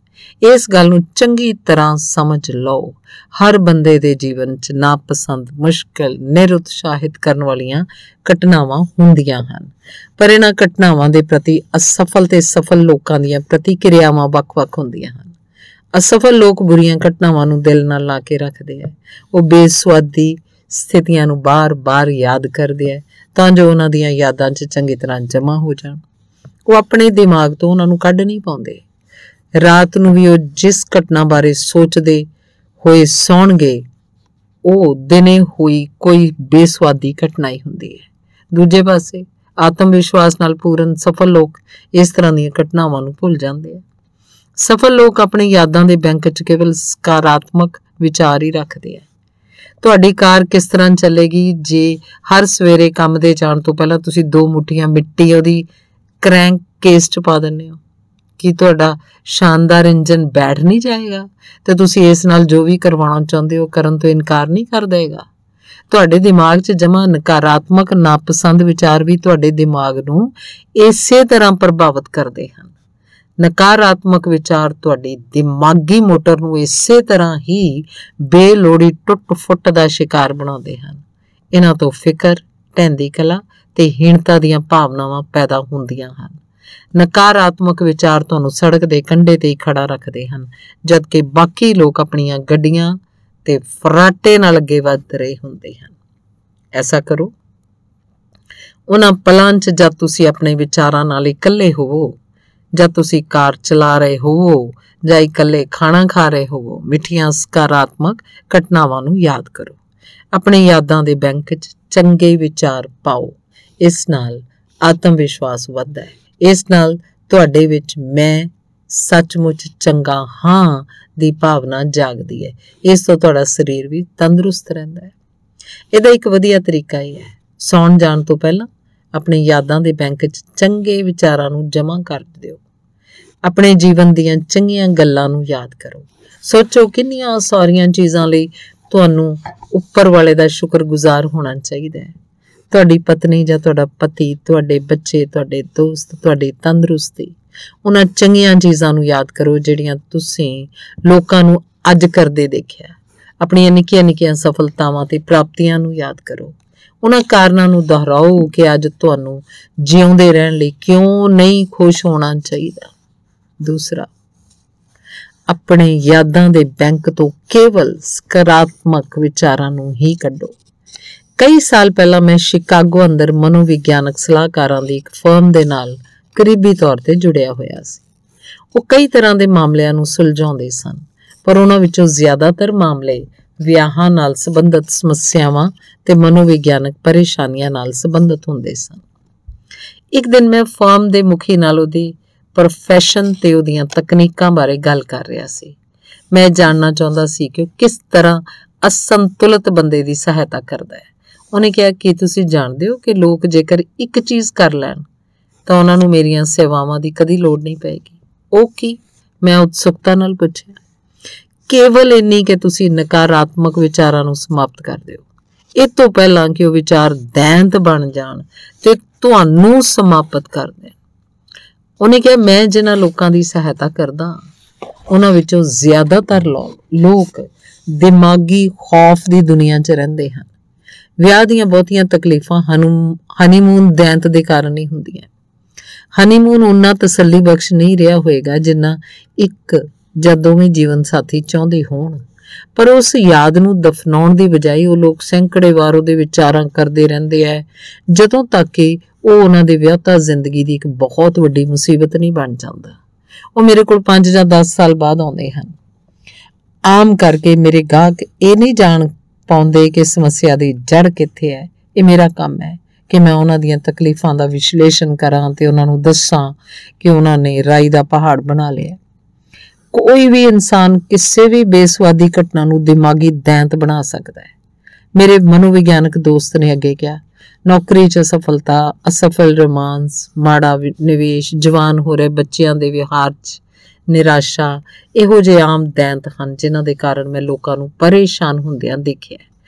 ਇਸ ਗੱਲ ਨੂੰ ਚੰਗੀ ਤਰ੍ਹਾਂ ਸਮਝ ਲਓ, ਹਰ ਬੰਦੇ ਦੇ ਜੀਵਨ 'ਚ ਨਾਪਸੰਦ, ਮੁਸ਼ਕਲ, ਨਿਰਉਤਸ਼ਾਹਿਤ ਕਰਨ ਵਾਲੀਆਂ ਘਟਨਾਵਾਂ ਹੁੰਦੀਆਂ ਹਨ, ਪਰ ਇਹਨਾਂ ਘਟਨਾਵਾਂ ਦੇ ਪ੍ਰਤੀ ਅਸਫਲ ਤੇ ਸਫਲ ਲੋਕਾਂ ਦੀਆਂ ਪ੍ਰਤੀਕਿਰਿਆਵਾਂ ਵੱਖ-ਵੱਖ ਹੁੰਦੀਆਂ ਹਨ। ਅਸਫਲ ਲੋਕ ਬੁਰੀਆਂ ਘਟਨਾਵਾਂ ਨੂੰ ਦਿਲ ਨਾਲ ਲਾ ਕੇ ਰੱਖਦੇ ਹੈ। ਉਹ ਬੇਸੁਆਦੀ ਸਥਿਤੀਆਂ ਨੂੰ ਬਾਰ-ਬਾਰ ਯਾਦ ਕਰਦੇ ਹੈ ਤਾਂ ਜੋ ਉਹਨਾਂ ਦੀਆਂ ਯਾਦਾਂ 'ਚ ਚੰਗੀ ਤਰ੍ਹਾਂ ਜਮ੍ਹਾਂ ਹੋ ਜਾਣ। ਉਹ ਆਪਣੇ ਦਿਮਾਗ ਤੋਂ ਉਹਨਾਂ ਨੂੰ ਕੱਢ ਨਹੀਂ ਪਾਉਂਦੇ। ਰਾਤ ਨੂੰ ਵੀ ਉਹ ਜਿਸ ਘਟਨਾ ਬਾਰੇ ਸੋਚਦੇ ਹੋਏ ਸੌਣਗੇ, ਉਹ ਦਿਨੇ ਹੋਈ ਕੋਈ ਬੇਸੁਆਦੀ ਘਟਨਾ ਹੀ ਹੁੰਦੀ ਹੈ। ਦੂਜੇ ਪਾਸੇ ਆਤਮ ਵਿਸ਼ਵਾਸ ਨਾਲ ਪੂਰਨ ਸਫਲ ਲੋਕ ਇਸ ਤਰ੍ਹਾਂ ਦੀਆਂ ਘਟਨਾਵਾਂ ਨੂੰ ਭੁੱਲ ਜਾਂਦੇ ਆ। ਸਫਲ ਲੋਕ ਆਪਣੀ ਯਾਦਾਂ ਦੇ ਬੈਂਕ 'ਚ ਕੇਵਲ ਸਕਾਰਾਤਮਕ ਵਿਚਾਰ ਹੀ ਰੱਖਦੇ ਆ। ਤੁਹਾਡੀ ਕਾਰ ਕਿਸ ਤਰ੍ਹਾਂ ਚੱਲੇਗੀ ਜੇ ਹਰ ਸਵੇਰੇ ਕੰਮ ਦੇ ਜਾਣ ਤੋਂ ਪਹਿਲਾਂ ਤੁਸੀਂ 2 ਮੁੱਠੀਆਂ ਮਿੱਟੀ ਉਹਦੀ ਕਰੈਂਕ ਕੇਸ 'ਚ ਪਾ ਦਿੰਦੇ ਹੋ? ਕੀ ਤੁਹਾਡਾ ਸ਼ਾਨਦਾਰ ਇੰਜਨ ਬੈਠ ਨਹੀਂ ਜਾਏਗਾ ਤੇ ਤੁਸੀਂ ਇਸ ਨਾਲ ਜੋ ਵੀ ਕਰਵਾਉਣਾ ਚਾਹੁੰਦੇ ਹੋ ਕਰਨ ਤੋਂ ਇਨਕਾਰ ਨਹੀਂ ਕਰ ਦੇਗਾ? ਤੁਹਾਡੇ ਦਿਮਾਗ 'ਚ ਜਮ੍ਹਾਂ ਨਕਾਰਾਤਮਕ, ਨਾਪਸੰਦ ਵਿਚਾਰ ਵੀ ਤੁਹਾਡੇ ਦਿਮਾਗ ਨੂੰ ਇਸੇ ਤਰ੍ਹਾਂ ਪ੍ਰਭਾਵਿਤ ਕਰਦੇ ਹਨ। ਨਕਾਰਾਤਮਕ ਵਿਚਾਰ ਤੁਹਾਡੀ ਦਿਮਾਗੀ ਮੋਟਰ ਨੂੰ ਇਸੇ ਤਰ੍ਹਾਂ ਹੀ ਬੇਲੋੜੀ ਟੁੱਟ-ਫੁੱਟ ਦਾ ਸ਼ਿਕਾਰ ਬਣਾਉਂਦੇ ਹਨ। ਇਹਨਾਂ ਤੋਂ ਫਿਕਰ, ਢਹਿੰਦੀ ਕਲਾ ਤੇ ਹੀਣਤਾ ਦੀਆਂ ਭਾਵਨਾਵਾਂ ਪੈਦਾ ਹੁੰਦੀਆਂ ਹਨ। ਨਕਾਰਾਤਮਕ ਵਿਚਾਰ ਤੁਹਾਨੂੰ ਸੜਕ ਦੇ ਕੰਢੇ ਤੇ ਹੀ ਖੜਾ ਰੱਖਦੇ ਹਨ, ਜਦਕਿ ਬਾਕੀ ਲੋਕ ਆਪਣੀਆਂ ਗੱਡੀਆਂ ਤੇ ਫਰਾਟੇ ਨਾਲ ਅੱਗੇ ਵੱਧ ਰਹੇ ਹੁੰਦੇ ਹਨ। ਐਸਾ ਕਰੋ, ਉਹਨਾਂ ਪਲਾਂ 'ਚ ਜਦ ਤੁਸੀਂ ਆਪਣੇ ਵਿਚਾਰਾਂ ਨਾਲ ਇਕੱਲੇ ਹੋਵੋ, ਜਦ ਤੁਸੀਂ ਕਾਰ ਚਲਾ ਰਹੇ ਹੋਵੋ ਜਾਂ ਇਕੱਲੇ ਖਾਣਾ ਖਾ ਰਹੇ ਹੋਵੋ, ਮਿੱਠੀਆਂ ਸਕਾਰਾਤਮਕ ਘਟਨਾਵਾਂ ਨੂੰ ਯਾਦ ਕਰੋ। ਆਪਣੇ ਯਾਦਾਂ ਦੇ ਬੈਂਕ 'ਚ ਚੰਗੇ ਵਿਚਾਰ ਪਾਓ। ਇਸ ਨਾਲ ਆਤਮ ਵਿਸ਼ਵਾਸ ਵੱਧਦਾ ਹੈ। ਇਸ ਨਾਲ ਤੁਹਾਡੇ ਵਿੱਚ ਮੈਂ ਸੱਚਮੁੱਚ ਚੰਗਾ ਹਾਂ ਦੀ ਭਾਵਨਾ ਜਾਗਦੀ ਹੈ। ਇਸ ਤੋਂ ਤੁਹਾਡਾ ਸਰੀਰ ਵੀ ਤੰਦਰੁਸਤ ਰਹਿੰਦਾ ਹੈ। ਇਹਦਾ ਇੱਕ ਵਧੀਆ ਤਰੀਕਾ ਇਹ ਹੈ, ਸੌਣ ਜਾਣ ਤੋਂ ਪਹਿਲਾਂ ਆਪਣੀ ਯਾਦਾਂ ਦੇ ਬੈਂਕ 'ਚ ਚੰਗੇ ਵਿਚਾਰਾਂ ਨੂੰ ਜਮ੍ਹਾਂ ਕਰ ਦਿਓ। ਆਪਣੇ ਜੀਵਨ ਦੀਆਂ ਚੰਗੀਆਂ ਗੱਲਾਂ ਨੂੰ ਯਾਦ ਕਰੋ। ਸੋਚੋ ਕਿੰਨੀਆਂ ਸਾਰੀਆਂ ਚੀਜ਼ਾਂ ਲਈ ਤੁਹਾਨੂੰ ਉੱਪਰ ਵਾਲੇ ਦਾ ਸ਼ੁਕਰਗੁਜ਼ਾਰ ਹੋਣਾ ਚਾਹੀਦਾ ਹੈ। ਤੁਹਾਡੀ ਪਤਨੀ ਜਾਂ ਤੁਹਾਡਾ ਪਤੀ, ਤੁਹਾਡੇ ਬੱਚੇ, ਤੁਹਾਡੇ ਦੋਸਤ, ਤੁਹਾਡੀ ਤੰਦਰੁਸਤੀ, ਉਹਨਾਂ ਚੰਗੀਆਂ ਚੀਜ਼ਾਂ ਨੂੰ ਯਾਦ ਕਰੋ ਜਿਹੜੀਆਂ ਤੁਸੀਂ ਲੋਕਾਂ ਨੂੰ ਅੱਜ ਕਰਦੇ ਦੇਖਿਆ। ਆਪਣੀਆਂ ਨਿੱਕੀਆਂ-ਨਿੱਕੀਆਂ ਸਫਲਤਾਵਾਂ ਤੇ ਪ੍ਰਾਪਤੀਆਂ ਨੂੰ ਯਾਦ ਕਰੋ। ਉਹਨਾਂ ਕਾਰਨਾਂ ਨੂੰ ਦੁਹਰਾਓ ਕਿ ਅੱਜ ਤੁਹਾਨੂੰ ਜਿਉਂਦੇ ਰਹਿਣ ਲਈ ਕਿਉਂ ਨਹੀਂ ਖੁਸ਼ ਹੋਣਾ ਚਾਹੀਦਾ। ਦੂਸਰਾ, ਆਪਣੇ ਯਾਦਾਂ ਦੇ ਬੈਂਕ ਤੋਂ ਕੇਵਲ ਸਕਾਰਾਤਮਕ ਵਿਚਾਰਾਂ ਨੂੰ ਹੀ ਕੱਢੋ। ਕਈ ਸਾਲ ਪਹਿਲਾਂ ਮੈਂ ਸ਼ਿਕਾਗੋ ਅੰਦਰ ਮਨੋਵਿਗਿਆਨਕ ਸਲਾਹਕਾਰਾਂ ਦੀ ਇੱਕ ਫਰਮ ਦੇ ਨਾਲ ਕਰੀਬੀ ਤੌਰ ਤੇ ਜੁੜਿਆ ਹੋਇਆ ਸੀ। ਉਹ ਕਈ ਤਰ੍ਹਾਂ ਦੇ ਮਾਮਲਿਆਂ ਨੂੰ ਸੁਲਝਾਉਂਦੇ ਸਨ, ਪਰ ਉਹਨਾਂ ਵਿੱਚੋਂ ਜ਼ਿਆਦਾਤਰ ਮਾਮਲੇ ਵਿਆਹਾਂ ਨਾਲ ਸੰਬੰਧਿਤ ਸਮੱਸਿਆਵਾਂ ਤੇ ਮਨੋਵਿਗਿਆਨਕ ਪਰੇਸ਼ਾਨੀਆਂ ਨਾਲ ਸੰਬੰਧਿਤ ਹੁੰਦੇ ਸਨ। ਇੱਕ ਦਿਨ ਮੈਂ ਫਰਮ ਦੇ ਮੁਖੀ ਨਾਲ ਉਹਦੀ ਪ੍ਰੋਫੈਸ਼ਨ ਤੇ ਉਹਦੀਆਂ ਤਕਨੀਕਾਂ ਬਾਰੇ ਗੱਲ ਕਰ ਰਿਹਾ ਸੀ। ਮੈਂ ਜਾਣਨਾ ਚਾਹੁੰਦਾ ਸੀ ਕਿ ਉਹ ਕਿਸ ਤਰ੍ਹਾਂ ਅਸੰਤੁਲਿਤ ਬੰਦੇ ਦੀ ਸਹਾਇਤਾ ਕਰਦਾ ਹੈ। ਉਹਨੇ ਕਿਹਾ ਕਿ ਤੁਸੀਂ ਜਾਣਦੇ ਹੋ ਕਿ ਲੋਕ ਜੇਕਰ ਇੱਕ ਚੀਜ਼ ਕਰ ਲੈਣ ਤਾਂ ਉਹਨਾਂ ਨੂੰ ਮੇਰੀਆਂ ਸੇਵਾਵਾਂ ਦੀ ਕਦੀ ਲੋੜ ਨਹੀਂ ਪਏਗੀ। ਉਹ ਕੀ? ਮੈਂ ਉਤਸੁਕਤਾ ਨਾਲ ਪੁੱਛਿਆ। ਕੇਵਲ ਇੰਨੀ ਕਿ ਤੁਸੀਂ ਨਕਾਰਾਤਮਕ ਵਿਚਾਰਾਂ ਨੂੰ ਸਮਾਪਤ ਕਰ ਦਿਓ, ਇਹ ਤੋਂ ਪਹਿਲਾਂ ਕਿ ਉਹ ਵਿਚਾਰ ਦੈਂਤ ਬਣ ਜਾਣ ਤੇ ਤੁਹਾਨੂੰ ਸਮਾਪਤ ਕਰ ਦੇਣ। ਉਹਨੇ ਕਿਹਾ, ਮੈਂ ਜਿਨ੍ਹਾਂ ਲੋਕਾਂ ਦੀ ਸਹਾਇਤਾ ਕਰਦਾ ਉਹਨਾਂ ਵਿੱਚੋਂ ਜ਼ਿਆਦਾਤਰ ਲੋਕ ਦਿਮਾਗੀ ਖੌਫ ਦੀ ਦੁਨੀਆ 'ਚ ਰਹਿੰਦੇ ਹਨ। ਵਿਆਹ ਦੀਆਂ ਬਹੁਤੀਆਂ ਤਕਲੀਫਾਂ ਹਨੀਮੂਨ ਦੈਂਤ ਦੇ ਕਾਰਨ ਹੀ ਹੁੰਦੀਆਂ। ਹਨੀਮੂਨ ਉਨਾ ਤਸੱਲੀ ਬਖਸ਼ ਨਹੀਂ ਰਿਹਾ ਹੋਏਗਾ ਜਿੰਨਾ ਇੱਕ ਜਾਂ ਦੋਵੇਂ ਜੀਵਨ ਸਾਥੀ ਚਾਹੁੰਦੇ ਹੋਣ, ਪਰ ਉਸ ਯਾਦ ਨੂੰ ਦਫਨਾਉਣ ਦੀ ਬਜਾਏ ਉਹ ਲੋਕ ਸੈਂਕੜੇ ਵਾਰ ਉਹਦੇ ਵਿਚਾਰਾਂ ਕਰਦੇ ਰਹਿੰਦੇ ਹੈ, ਜਦੋਂ ਤੱਕ ਕਿ ਉਹ ਉਹਨਾਂ ਦੇ ਵਿਆਹਤਾ ਜ਼ਿੰਦਗੀ ਦੀ ਇੱਕ ਬਹੁਤ ਵੱਡੀ ਮੁਸੀਬਤ ਨਹੀਂ ਬਣ ਜਾਂਦਾ। ਉਹ ਮੇਰੇ ਕੋਲ 5 ਜਾਂ 10 ਸਾਲ ਬਾਅਦ ਆਉਂਦੇ ਹਨ। ਆਮ ਕਰਕੇ ਮੇਰੇ ਗਾਹਕ ਇਹ ਨਹੀਂ ਜਾਣ ਪਾਉਂਦੇ ਕਿ ਸਮੱਸਿਆ ਦੀ ਜੜ ਕਿੱਥੇ ਹੈ। ਇਹ ਮੇਰਾ ਕੰਮ ਹੈ ਕਿ ਮੈਂ ਉਹਨਾਂ ਦੀਆਂ ਤਕਲੀਫਾਂ ਦਾ ਵਿਸ਼ਲੇਸ਼ਣ ਕਰਾਂ ਤੇ ਉਹਨਾਂ ਨੂੰ ਦੱਸਾਂ ਕਿ ਉਹਨਾਂ ਨੇ ਰਾਈ ਦਾ ਪਹਾੜ ਬਣਾ ਲਿਆ। ਕੋਈ ਵੀ ਇਨਸਾਨ ਕਿਸੇ ਵੀ ਬੇਸਵਾਦੀ ਘਟਨਾ ਨੂੰ ਦਿਮਾਗੀ ਦੈਂਤ ਬਣਾ ਸਕਦਾ ਹੈ। ਮੇਰੇ ਮਨੋਵਿਗਿਆਨਕ ਦੋਸਤ ਨੇ ਅੱਗੇ ਕਿਹਾ, ਨੌਕਰੀ 'ਚ ਅਸਫਲਤਾ, ਅਸਫਲ ਰੋਮਾਂਸ, ਮਾੜਾ ਨਿਵੇਸ਼, ਜਵਾਨ ਹੋ ਰਹੇ ਬੱਚਿਆਂ ਦੇ ਵਿਹਾਰ 'ਚ ਨਿਰਾਸ਼ਾ, ਇਹੋ ਜਿਹੇ ਆਮ ਦੈਂਤ ਹਨ ਜਿਨ੍ਹਾਂ ਦੇ ਕਾਰਨ ਮੈਂ ਲੋਕਾਂ ਨੂੰ ਪਰੇਸ਼ਾਨ ਹੁੰਦਿਆਂ ਦੇਖਿਆ।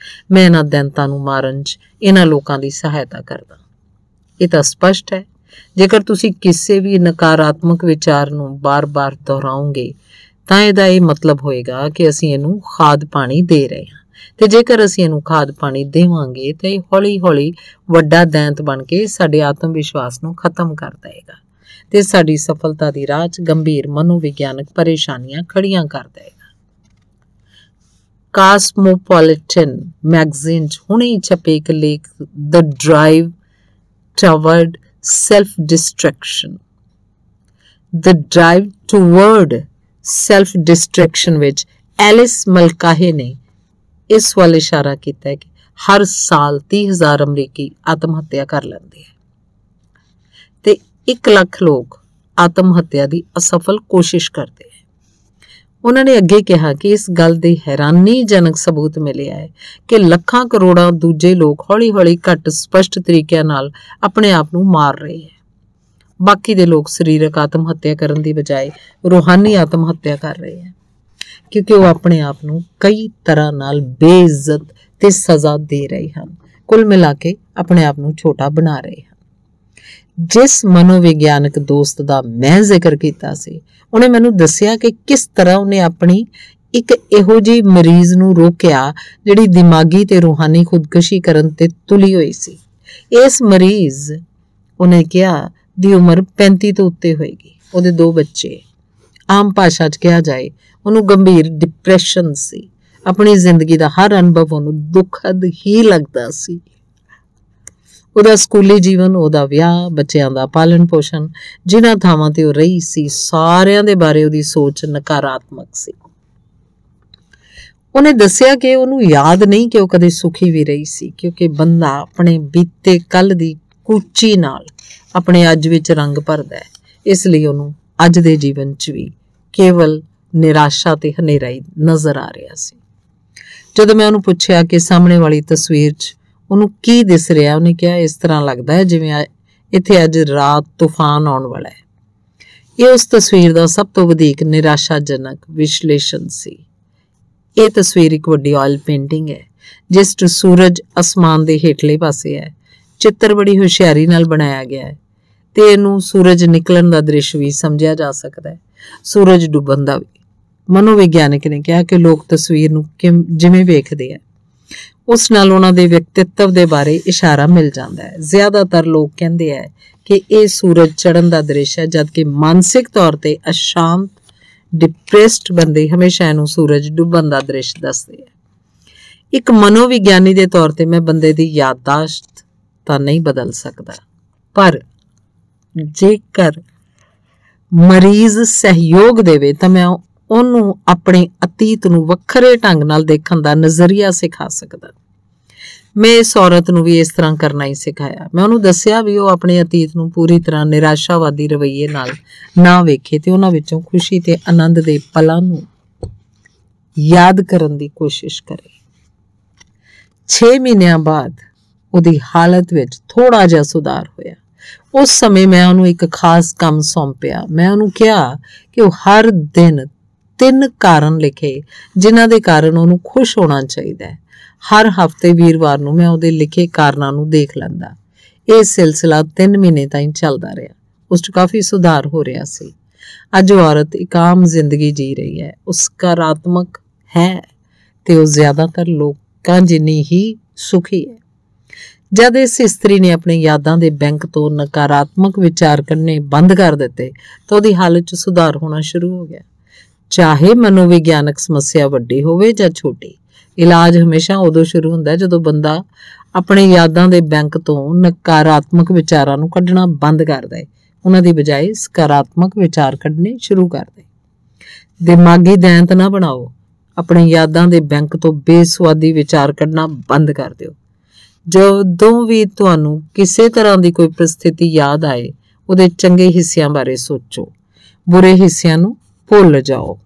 ਮੈਂ ਇਹਨਾਂ ਦੈਂਤਾਂ ਨੂੰ ਮਾਰਨ 'ਚ ਇਹਨਾਂ ਲੋਕਾਂ ਦੀ ਸਹਾਇਤਾ ਕਰਦਾ। ਇਹ ਤਾਂ ਸਪਸ਼ਟ ਹੈ, ਜੇਕਰ ਤੁਸੀਂ ਕਿਸੇ ਵੀ ਨਕਾਰਾਤਮਕ ਵਿਚਾਰ ਨੂੰ ਬਾਰ-ਬਾਰ ਦੁਹਰਾਓਗੇ ਤਾਂ ਇਹਦਾ ਇਹ ਮਤਲਬ ਹੋਏਗਾ ਕਿ ਅਸੀਂ ਇਹਨੂੰ ਖਾਦ ਪਾਣੀ ਦੇ ਰਹੇ ਹਾਂ, ਤੇ ਜੇਕਰ ਅਸੀਂ ਇਹਨੂੰ ਖਾਦ ਪਾਣੀ ਦੇਵਾਂਗੇ ਤਾਂ ਇਹ ਹੌਲੀ-ਹੌਲੀ ਵੱਡਾ ਦੈਂਤ ਬਣ ਕੇ ਸਾਡੇ ਆਤਮ ਵਿਸ਼ਵਾਸ ਨੂੰ ਖਤਮ ਕਰ ਦੇਵੇਗਾ ਤੇ ਸਾਡੀ ਸਫਲਤਾ ਦੀ ਰਾਹ 'ਚ ਗੰਭੀਰ ਮਨੋਵਿਗਿਆਨਕ ਪਰੇਸ਼ਾਨੀਆਂ ਖੜੀਆਂ ਕਰ ਦੇਵੇਗਾ। ਕਾਸਮੋਪੋਲਿਟਨ ਮੈਗਜ਼ੀਨ 'ਚ ਹੁਣੇ ਹੀ ਛਪੇ ਇੱਕ ਲੇਖ, ਦ ਡਰਾਈਵ ਟਵਰਡ ਸੈਲਫ ਡਿਸਟਰੈਕਸ਼ਨ, ਦ ਡਰਾਈਵ ਟੂਵਰਡ ਸੈਲਫ ਡਿਸਟਰੈਕਸ਼ਨ ਵਿੱਚ ਐਲਿਸ ਮਲਕਾਹੇ ਨੇ ਇਸ ਵੱਲ ਇਸ਼ਾਰਾ ਕੀਤਾ ਹੈ ਕਿ ਹਰ ਸਾਲ 30,000 ਅਮਰੀਕੀ ਆਤਮ ਹੱਤਿਆ ਕਰ ਲੈਂਦੇ ਹੈ ਤੇ 1 ਲੱਖ ਲੋਕ ਆਤਮ ਹੱਤਿਆ ਦੀ ਅਸਫਲ ਕੋਸ਼ਿਸ਼ ਕਰਦੇ ਹੈ। ਉਹਨਾਂ ਨੇ ਅੱਗੇ ਕਿਹਾ ਕਿ ਇਸ ਗੱਲ ਦੇ ਹੈਰਾਨੀਜਨਕ ਸਬੂਤ ਮਿਲਿਆ ਹੈ ਕਿ ਲੱਖਾਂ ਕਰੋੜਾਂ ਦੂਜੇ ਲੋਕ ਹੌਲੀ-ਹੌਲੀ ਘੱਟ ਸਪਸ਼ਟ ਤਰੀਕਿਆਂ ਨਾਲ ਆਪਣੇ ਆਪ ਨੂੰ ਮਾਰ ਰਹੇ ਹੈ। ਬਾਕੀ ਦੇ ਲੋਕ ਸਰੀਰਕ ਆਤਮ ਹੱਤਿਆ ਕਰਨ ਦੀ ਬਜਾਏ ਰੂਹਾਨੀ ਆਤਮ ਹੱਤਿਆ ਕਰ ਰਹੇ ਹੈ, ਕਿਉਂਕਿ ਉਹ ਆਪਣੇ ਆਪ ਨੂੰ ਕਈ ਤਰ੍ਹਾਂ ਨਾਲ ਬੇਇੱਜ਼ਤ ਤੇ ਸਜ਼ਾ ਦੇ ਰਹੇ ਹਨ। ਕੁੱਲ ਮਿਲਾ ਕੇ ਆਪਣੇ ਆਪ ਨੂੰ ਛੋਟਾ ਬਣਾ ਰਹੇ ਹਨ। ਜਿਸ ਮਨੋਵਿਗਿਆਨਕ ਦੋਸਤ ਦਾ ਮੈਂ ਜ਼ਿਕਰ ਕੀਤਾ ਸੀ, ਉਹਨੇ ਮੈਨੂੰ ਦੱਸਿਆ ਕਿ ਕਿਸ ਤਰ੍ਹਾਂ ਉਹਨੇ ਆਪਣੀ ਇੱਕ ਇਹੋ ਜਿਹੀ ਮਰੀਜ਼ ਨੂੰ ਰੋਕਿਆ ਜਿਹੜੀ ਦਿਮਾਗੀ ਤੇ ਰੂਹਾਨੀ ਖੁਦਕੁਸ਼ੀ ਕਰਨ ਤੇ ਤੁਲੀ ਹੋਈ ਸੀ। ਇਸ ਮਰੀਜ਼, ਉਹਨੇ ਕਿਹਾ, ਦੀ ਉਮਰ 35 ਤੋਂ ਉੱਤੇ ਹੋਏਗੀ। ਉਹਦੇ 2 ਬੱਚੇ। ਆਮ ਭਾਸ਼ਾ 'ਚ ਕਿਹਾ ਜਾਏ ਉਹਨੂੰ ਗੰਭੀਰ ਡਿਪਰੈਸ਼ਨ ਸੀ। ਆਪਣੀ ਜ਼ਿੰਦਗੀ ਦਾ ਹਰ ਅਨੁਭਵ ਉਹਨੂੰ ਦੁਖਦ ਹੀ ਲੱਗਦਾ ਸੀ। ਉਹਦਾ ਸਕੂਲੀ ਜੀਵਨ, ਉਹਦਾ ਵਿਆਹ, ਬੱਚਿਆਂ ਦਾ ਪਾਲਣ ਪੋਸ਼ਣ, ਜਿਨ੍ਹਾਂ ਥਾਵਾਂ ਤੇ ਉਹ ਰਹੀ ਸੀ, ਸਾਰਿਆਂ ਦੇ ਬਾਰੇ ਉਹਦੀ ਸੋਚ ਨਕਾਰਾਤਮਕ ਸੀ। ਉਹਨੇ ਦੱਸਿਆ ਕਿ ਉਹਨੂੰ ਯਾਦ ਨਹੀਂ ਕਿ ਉਹ ਕਦੇ ਸੁਖੀ ਵੀ ਰਹੀ ਸੀ, ਕਿਉਂਕਿ ਬੰਦਾ ਆਪਣੇ ਬੀਤੇ ਕੱਲ ਦੀ ਕੂਚੀ ਨਾਲ ਆਪਣੇ ਅੱਜ ਵਿੱਚ ਰੰਗ ਭਰਦਾ ਹੈ। ਇਸ ਲਈ ਉਹਨੂੰ ਅੱਜ ਦੇ ਜੀਵਨ 'ਚ ਵੀ ਕੇਵਲ ਨਿਰਾਸ਼ਾ ਤੇ ਹਨੇਰਾ ਹੀ ਨਜ਼ਰ ਆ ਰਿਹਾ ਸੀ। ਜਦੋਂ ਮੈਂ ਉਹਨੂੰ ਪੁੱਛਿਆ ਕਿ ਸਾਹਮਣੇ ਵਾਲੀ ਤਸਵੀਰ 'ਚ ਉਹਨੂੰ ਕੀ ਦਿਸ ਰਿਹਾ, ਉਹਨੇ ਕਿਹਾ, ਇਸ ਤਰ੍ਹਾਂ ਲੱਗਦਾ ਹੈ ਜਿਵੇਂ ਇੱਥੇ ਅੱਜ ਰਾਤ ਤੂਫਾਨ ਆਉਣ ਵਾਲਾ ਹੈ। ਇਹ ਉਸ ਤਸਵੀਰ ਦਾ ਸਭ ਤੋਂ ਵਧੇਕ ਨਿਰਾਸ਼ਾਜਨਕ ਵਿਸ਼ਲੇਸ਼ਣ ਸੀ। ਇਹ ਤਸਵੀਰ ਇੱਕ ਵੱਡੀ ਆਇਲ ਪੇਂਟਿੰਗ ਹੈ ਜਿਸ 'ਚ ਸੂਰਜ ਅਸਮਾਨ ਦੇ ਹੇਠਲੇ ਪਾਸੇ ਹੈ। ਚਿੱਤਰ ਬੜੀ ਹੁਸ਼ਿਆਰੀ ਨਾਲ ਬਣਾਇਆ ਗਿਆ ਹੈ ਤੇ ਇਹਨੂੰ ਸੂਰਜ ਨਿਕਲਣ ਦਾ ਦ੍ਰਿਸ਼ ਵੀ ਸਮਝਿਆ ਜਾ ਸਕਦਾ ਹੈ, ਸੂਰਜ ਡੁੱਬਣ ਦਾ ਵੀ। ਮਨੋਵਿਗਿਆਨਕ ਨੇ ਕਿਹਾ ਕਿ ਲੋਕ ਤਸਵੀਰ ਨੂੰ ਜਿਵੇਂ ਵੇਖਦੇ ਆ, ਉਸ ਨਾਲ ਉਹਨਾਂ ਦੇ ਵਿਅਕਤਿਤਵ ਦੇ ਬਾਰੇ ਇਸ਼ਾਰਾ ਮਿਲ ਜਾਂਦਾ ਹੈ। ਜ਼ਿਆਦਾਤਰ ਲੋਕ ਕਹਿੰਦੇ ਹੈ ਕਿ ਇਹ ਸੂਰਜ ਚੜ੍ਹਨ ਦਾ ਦ੍ਰਿਸ਼ ਹੈ, ਜਦਕਿ ਮਾਨਸਿਕ ਤੌਰ ਤੇ ਅਸ਼ਾਂਤ, ਡਿਪਰੈਸਡ ਬੰਦੇ ਹਮੇਸ਼ਾ ਇਹਨੂੰ ਸੂਰਜ ਡੁੱਬਣ ਦਾ ਦ੍ਰਿਸ਼ ਦੱਸਦੇ ਹੈ। ਇੱਕ ਮਨੋਵਿਗਿਆਨੀ ਦੇ ਤੌਰ ਤੇ ਮੈਂ ਬੰਦੇ ਦੀ ਯਾਦਦਾਸ਼ਤ ਤਾਂ ਨਹੀਂ ਬਦਲ ਸਕਦਾ, ਪਰ ਜੇਕਰ ਮਰੀਜ਼ ਸਹਿਯੋਗ ਦੇਵੇ ਤਾਂ ਮੈਂ ਉਹਨੂੰ ਆਪਣੇ ਅਤੀਤ ਨੂੰ ਵੱਖਰੇ ਢੰਗ ਨਾਲ ਦੇਖਣ ਦਾ ਨਜ਼ਰੀਆ ਸਿਖਾ ਸਕਦਾ। ਮੈਂ ਇਸ ਔਰਤ ਨੂੰ ਵੀ ਇਸ ਤਰ੍ਹਾਂ ਕਰਨਾ ਹੀ ਸਿਖਾਇਆ। ਮੈਂ ਉਹਨੂੰ ਦੱਸਿਆ ਵੀ ਉਹ ਆਪਣੇ ਅਤੀਤ ਨੂੰ ਪੂਰੀ ਤਰ੍ਹਾਂ ਨਿਰਾਸ਼ਾਵਾਦੀ ਰਵੱਈਏ ਨਾਲ ਨਾ ਵੇਖੇ ਤੇ ਉਹਨਾਂ ਵਿੱਚੋਂ ਖੁਸ਼ੀ ਤੇ ਆਨੰਦ ਦੇ ਪਲਾਂ ਨੂੰ ਯਾਦ ਕਰਨ ਦੀ ਕੋਸ਼ਿਸ਼ ਕਰੇ। 6 ਮਹੀਨਿਆਂ ਬਾਅਦ ਉਹਦੀ ਹਾਲਤ ਵਿੱਚ ਥੋੜਾ ਜਿਹਾ ਸੁਧਾਰ ਹੋਇਆ। ਉਸ ਸਮੇਂ ਮੈਂ ਉਹਨੂੰ ਇੱਕ ਖਾਸ ਕੰਮ ਸੌਂਪਿਆ। ਮੈਂ ਉਹਨੂੰ ਕਿਹਾ ਕਿ ਉਹ ਹਰ ਦਿਨ 3 ਕਾਰਨ ਲਿਖੇ ਜਿਨ੍ਹਾਂ ਦੇ ਕਾਰਨ ਉਹਨੂੰ ਖੁਸ਼ ਹੋਣਾ ਚਾਹੀਦਾ ਹੈ। ਹਰ ਹਫ਼ਤੇ ਵੀਰਵਾਰ ਨੂੰ ਮੈਂ ਉਹਦੇ ਲਿਖੇ ਕਾਰਨਾਂ ਨੂੰ ਦੇਖ ਲੈਂਦਾ। ਇਹ ਸਿਲਸਿਲਾ 3 ਮਹੀਨੇ ਤਾਈਂ ਚੱਲਦਾ ਰਿਹਾ। ਉਸ 'ਚ ਕਾਫੀ ਸੁਧਾਰ ਹੋ ਰਿਹਾ ਸੀ। ਅੱਜ ਉਹ ਔਰਤ ਇੱਕ ਆਮ ਜ਼ਿੰਦਗੀ ਜੀ ਰਹੀ ਹੈ। ਉਹ ਸਕਾਰਾਤਮਕ ਹੈ ਤੇ ਉਹ ਜ਼ਿਆਦਾਤਰ ਲੋਕਾਂ ਜਿੰਨੀ ਹੀ ਸੁਖੀ ਹੈ। ਜਦ ਇਸ ਇਸਤਰੀ ਨੇ ਆਪਣੀ ਯਾਦਾਂ ਦੇ ਬੈਂਕ ਤੋਂ ਨਕਾਰਾਤਮਕ ਵਿਚਾਰ ਕੱਢਣੇ ਬੰਦ ਕਰ ਦਿੱਤੇ ਤਾਂ ਉਹਦੀ ਹਾਲਤ 'ਚ ਸੁਧਾਰ ਹੋਣਾ ਸ਼ੁਰੂ ਹੋ ਗਿਆ। ਚਾਹੇ ਮਨੋਵਿਗਿਆਨਕ ਸਮੱਸਿਆ ਵੱਡੀ ਹੋਵੇ ਜਾਂ ਛੋਟੀ, ਇਲਾਜ ਹਮੇਸ਼ਾ ਉਦੋਂ ਸ਼ੁਰੂ ਹੁੰਦਾ ਜਦੋਂ ਬੰਦਾ ਆਪਣੇ ਯਾਦਾਂ ਦੇ ਬੈਂਕ ਤੋਂ ਨਕਾਰਾਤਮਕ ਵਿਚਾਰਾਂ ਨੂੰ ਕੱਢਣਾ ਬੰਦ ਕਰਦਾ ਹੈ, ਉਹਨਾਂ ਦੀ ਬਜਾਏ ਸਕਾਰਾਤਮਕ ਵਿਚਾਰ ਕੱਢਣੇ ਸ਼ੁਰੂ ਕਰਦੇ। ਦਿਮਾਗੀ ਦੈਂਤ ਨਾ ਬਣਾਓ। ਆਪਣੇ ਯਾਦਾਂ ਦੇ ਬੈਂਕ ਤੋਂ ਬੇਸੁਆਦੀ ਵਿਚਾਰ ਕੱਢਣਾ ਬੰਦ ਕਰ ਦਿਓ। ਜਦੋਂ ਵੀ ਤੁਹਾਨੂੰ ਕਿਸੇ ਤਰ੍ਹਾਂ ਦੀ ਕੋਈ ਪ੍ਰਸਥਿਤੀ ਯਾਦ ਆਏ, ਉਹਦੇ ਚੰਗੇ ਹਿੱਸਿਆਂ ਬਾਰੇ ਸੋਚੋ, ਬੁਰੇ ਹਿੱਸਿਆਂ ਨੂੰ ਭੁੱਲ ਜਾਓ,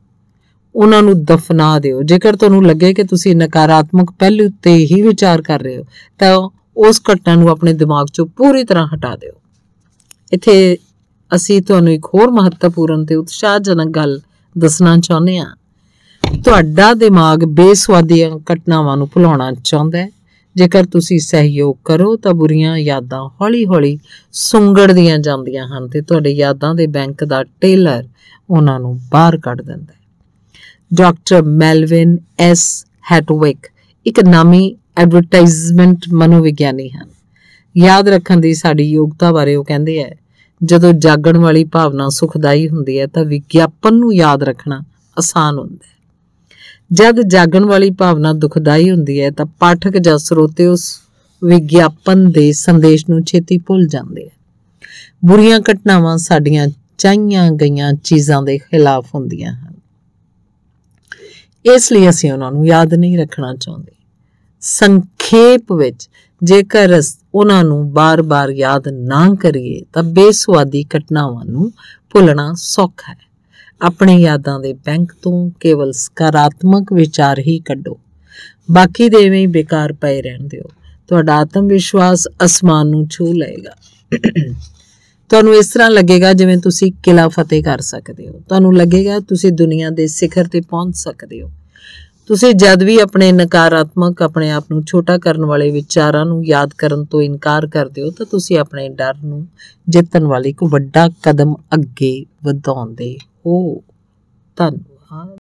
ਉਹਨਾਂ ਨੂੰ ਦਫਨਾ ਦਿਓ। ਜੇਕਰ ਤੁਹਾਨੂੰ ਲੱਗੇ ਕਿ ਤੁਸੀਂ ਨਕਾਰਾਤਮਕ ਪਹਿਲੂ ਤੇ ਹੀ ਵਿਚਾਰ ਕਰ ਰਹੇ ਹੋ ਤਾਂ ਉਸ ਘਟਨਾ ਨੂੰ ਆਪਣੇ ਦਿਮਾਗ 'ਚੋਂ ਪੂਰੀ ਤਰ੍ਹਾਂ ਹਟਾ ਦਿਓ। ਇੱਥੇ ਅਸੀਂ ਤੁਹਾਨੂੰ ਇੱਕ ਹੋਰ ਮਹੱਤਵਪੂਰਨ ਤੇ ਉਤਸ਼ਾਹਜਨਕ ਗੱਲ ਦੱਸਣਾ ਚਾਹੁੰਦੇ ਹਾਂ। ਤੁਹਾਡਾ ਦਿਮਾਗ ਬੇਸੁਆਦੀਆਂ ਘਟਨਾਵਾਂ ਨੂੰ ਭੁਲਾਉਣਾ ਚਾਹੁੰਦਾ ਹੈ। ਜੇਕਰ ਤੁਸੀਂ ਸਹਿਯੋਗ ਕਰੋ ਤਾਂ ਬੁਰੀਆਂ ਯਾਦਾਂ ਹੌਲੀ-ਹੌਲੀ ਸੁੰਗੜਦੀਆਂ ਜਾਂਦੀਆਂ ਹਨ ਤੇ ਤੁਹਾਡੇ ਯਾਦਾਂ ਦੇ ਬੈਂਕ ਦਾ ਟੇਲਰ ਉਹਨਾਂ ਨੂੰ ਬਾਹਰ ਕੱਢ ਦਿੰਦਾ ਹੈ। ਡਾਕਟਰ ਮੈਲਵਿਨ ਐਸ ਹੈਟਵਿਕ ਇੱਕ ਨਾਮੀ ਐਡਵਰਟਾਈਜ਼ਮੈਂਟ ਮਨੋਵਿਗਿਆਨੀ ਹਨ। ਯਾਦ ਰੱਖਣ ਦੀ ਸਾਡੀ ਯੋਗਤਾ ਬਾਰੇ ਉਹ ਕਹਿੰਦੇ ਹੈ, ਜਦੋਂ ਜਾਗਣ ਵਾਲੀ ਭਾਵਨਾ ਸੁਖਦਾਈ ਹੁੰਦੀ ਹੈ ਤਾਂ ਵਿਗਿਆਪਨ ਨੂੰ ਯਾਦ ਰੱਖਣਾ ਆਸਾਨ ਹੁੰਦਾ ਹੈ। ਜਦ ਜਾਗਣ ਵਾਲੀ ਭਾਵਨਾ ਦੁਖਦਾਈ ਹੁੰਦੀ ਹੈ ਤਾਂ ਪਾਠਕ ਜਾਂ ਸਰੋਤੇ ਉਸ ਵਿਗਿਆਪਨ ਦੇ ਸੰਦੇਸ਼ ਨੂੰ ਛੇਤੀ ਭੁੱਲ ਜਾਂਦੇ ਆ। ਬੁਰੀਆਂ ਘਟਨਾਵਾਂ ਸਾਡੀਆਂ ਚਾਹੀਆਂ ਗਈਆਂ ਚੀਜ਼ਾਂ ਦੇ ਖਿਲਾਫ ਹੁੰਦੀਆਂ ਹਨ, ਇਸ ਲਈ ਅਸੀਂ ਉਹਨਾਂ ਨੂੰ ਯਾਦ ਨਹੀਂ ਰੱਖਣਾ ਚਾਹੁੰਦੇ। ਸੰਖੇਪ ਵਿੱਚ, ਜੇਕਰ ਉਹਨਾਂ ਨੂੰ ਬਾਰ-ਬਾਰ ਯਾਦ ਨਾ ਕਰੀਏ ਤਾਂ ਬੇਸੁਆਦੀ ਘਟਨਾਵਾਂ ਨੂੰ ਭੁੱਲਣਾ ਸੌਖਾ ਹੈ। ਆਪਣੇ ਯਾਦਾਂ ਦੇ ਬੈਂਕ ਤੋਂ ਕੇਵਲ ਸਕਾਰਾਤਮਕ ਵਿਚਾਰ ਹੀ ਕੱਢੋ, ਬਾਕੀ ਦੇ ਐਵੇਂ ਹੀ ਬੇਕਾਰ ਪਏ ਰਹਿਣ ਦਿਓ। ਤੁਹਾਡਾ ਆਤਮ ਵਿਸ਼ਵਾਸ ਅਸਮਾਨ ਨੂੰ ਛੂਹ ਲਏਗਾ। ਤੁਹਾਨੂੰ ਇਸ ਤਰ੍ਹਾਂ ਲੱਗੇਗਾ ਜਿਵੇਂ ਤੁਸੀਂ ਕਿਲ੍ਹਾ ਫਤਿਹ ਕਰ ਸਕਦੇ ਹੋ। ਤੁਹਾਨੂੰ ਲੱਗੇਗਾ ਤੁਸੀਂ ਦੁਨੀਆ ਦੇ ਸਿਖਰ ਤੇ ਪਹੁੰਚ ਸਕਦੇ ਹੋ। ਤੁਸੀਂ ਜਦ ਵੀ ਆਪਣੇ ਨਕਾਰਾਤਮਕ, ਆਪਣੇ ਆਪ ਨੂੰ ਛੋਟਾ ਕਰਨ ਵਾਲੇ ਵਿਚਾਰਾਂ ਨੂੰ ਯਾਦ ਕਰਨ ਤੋਂ ਇਨਕਾਰ ਕਰਦੇ ਹੋ ਤਾਂ ਤੁਸੀਂ ਆਪਣੇ ਡਰ ਨੂੰ ਜਿੱਤਣ ਵਾਲੀ ਇੱਕ ਵੱਡਾ ਕਦਮ ਅੱਗੇ ਵਧਾਉਂਦੇ ਹੋ। ਧੰਨਵਾਦ।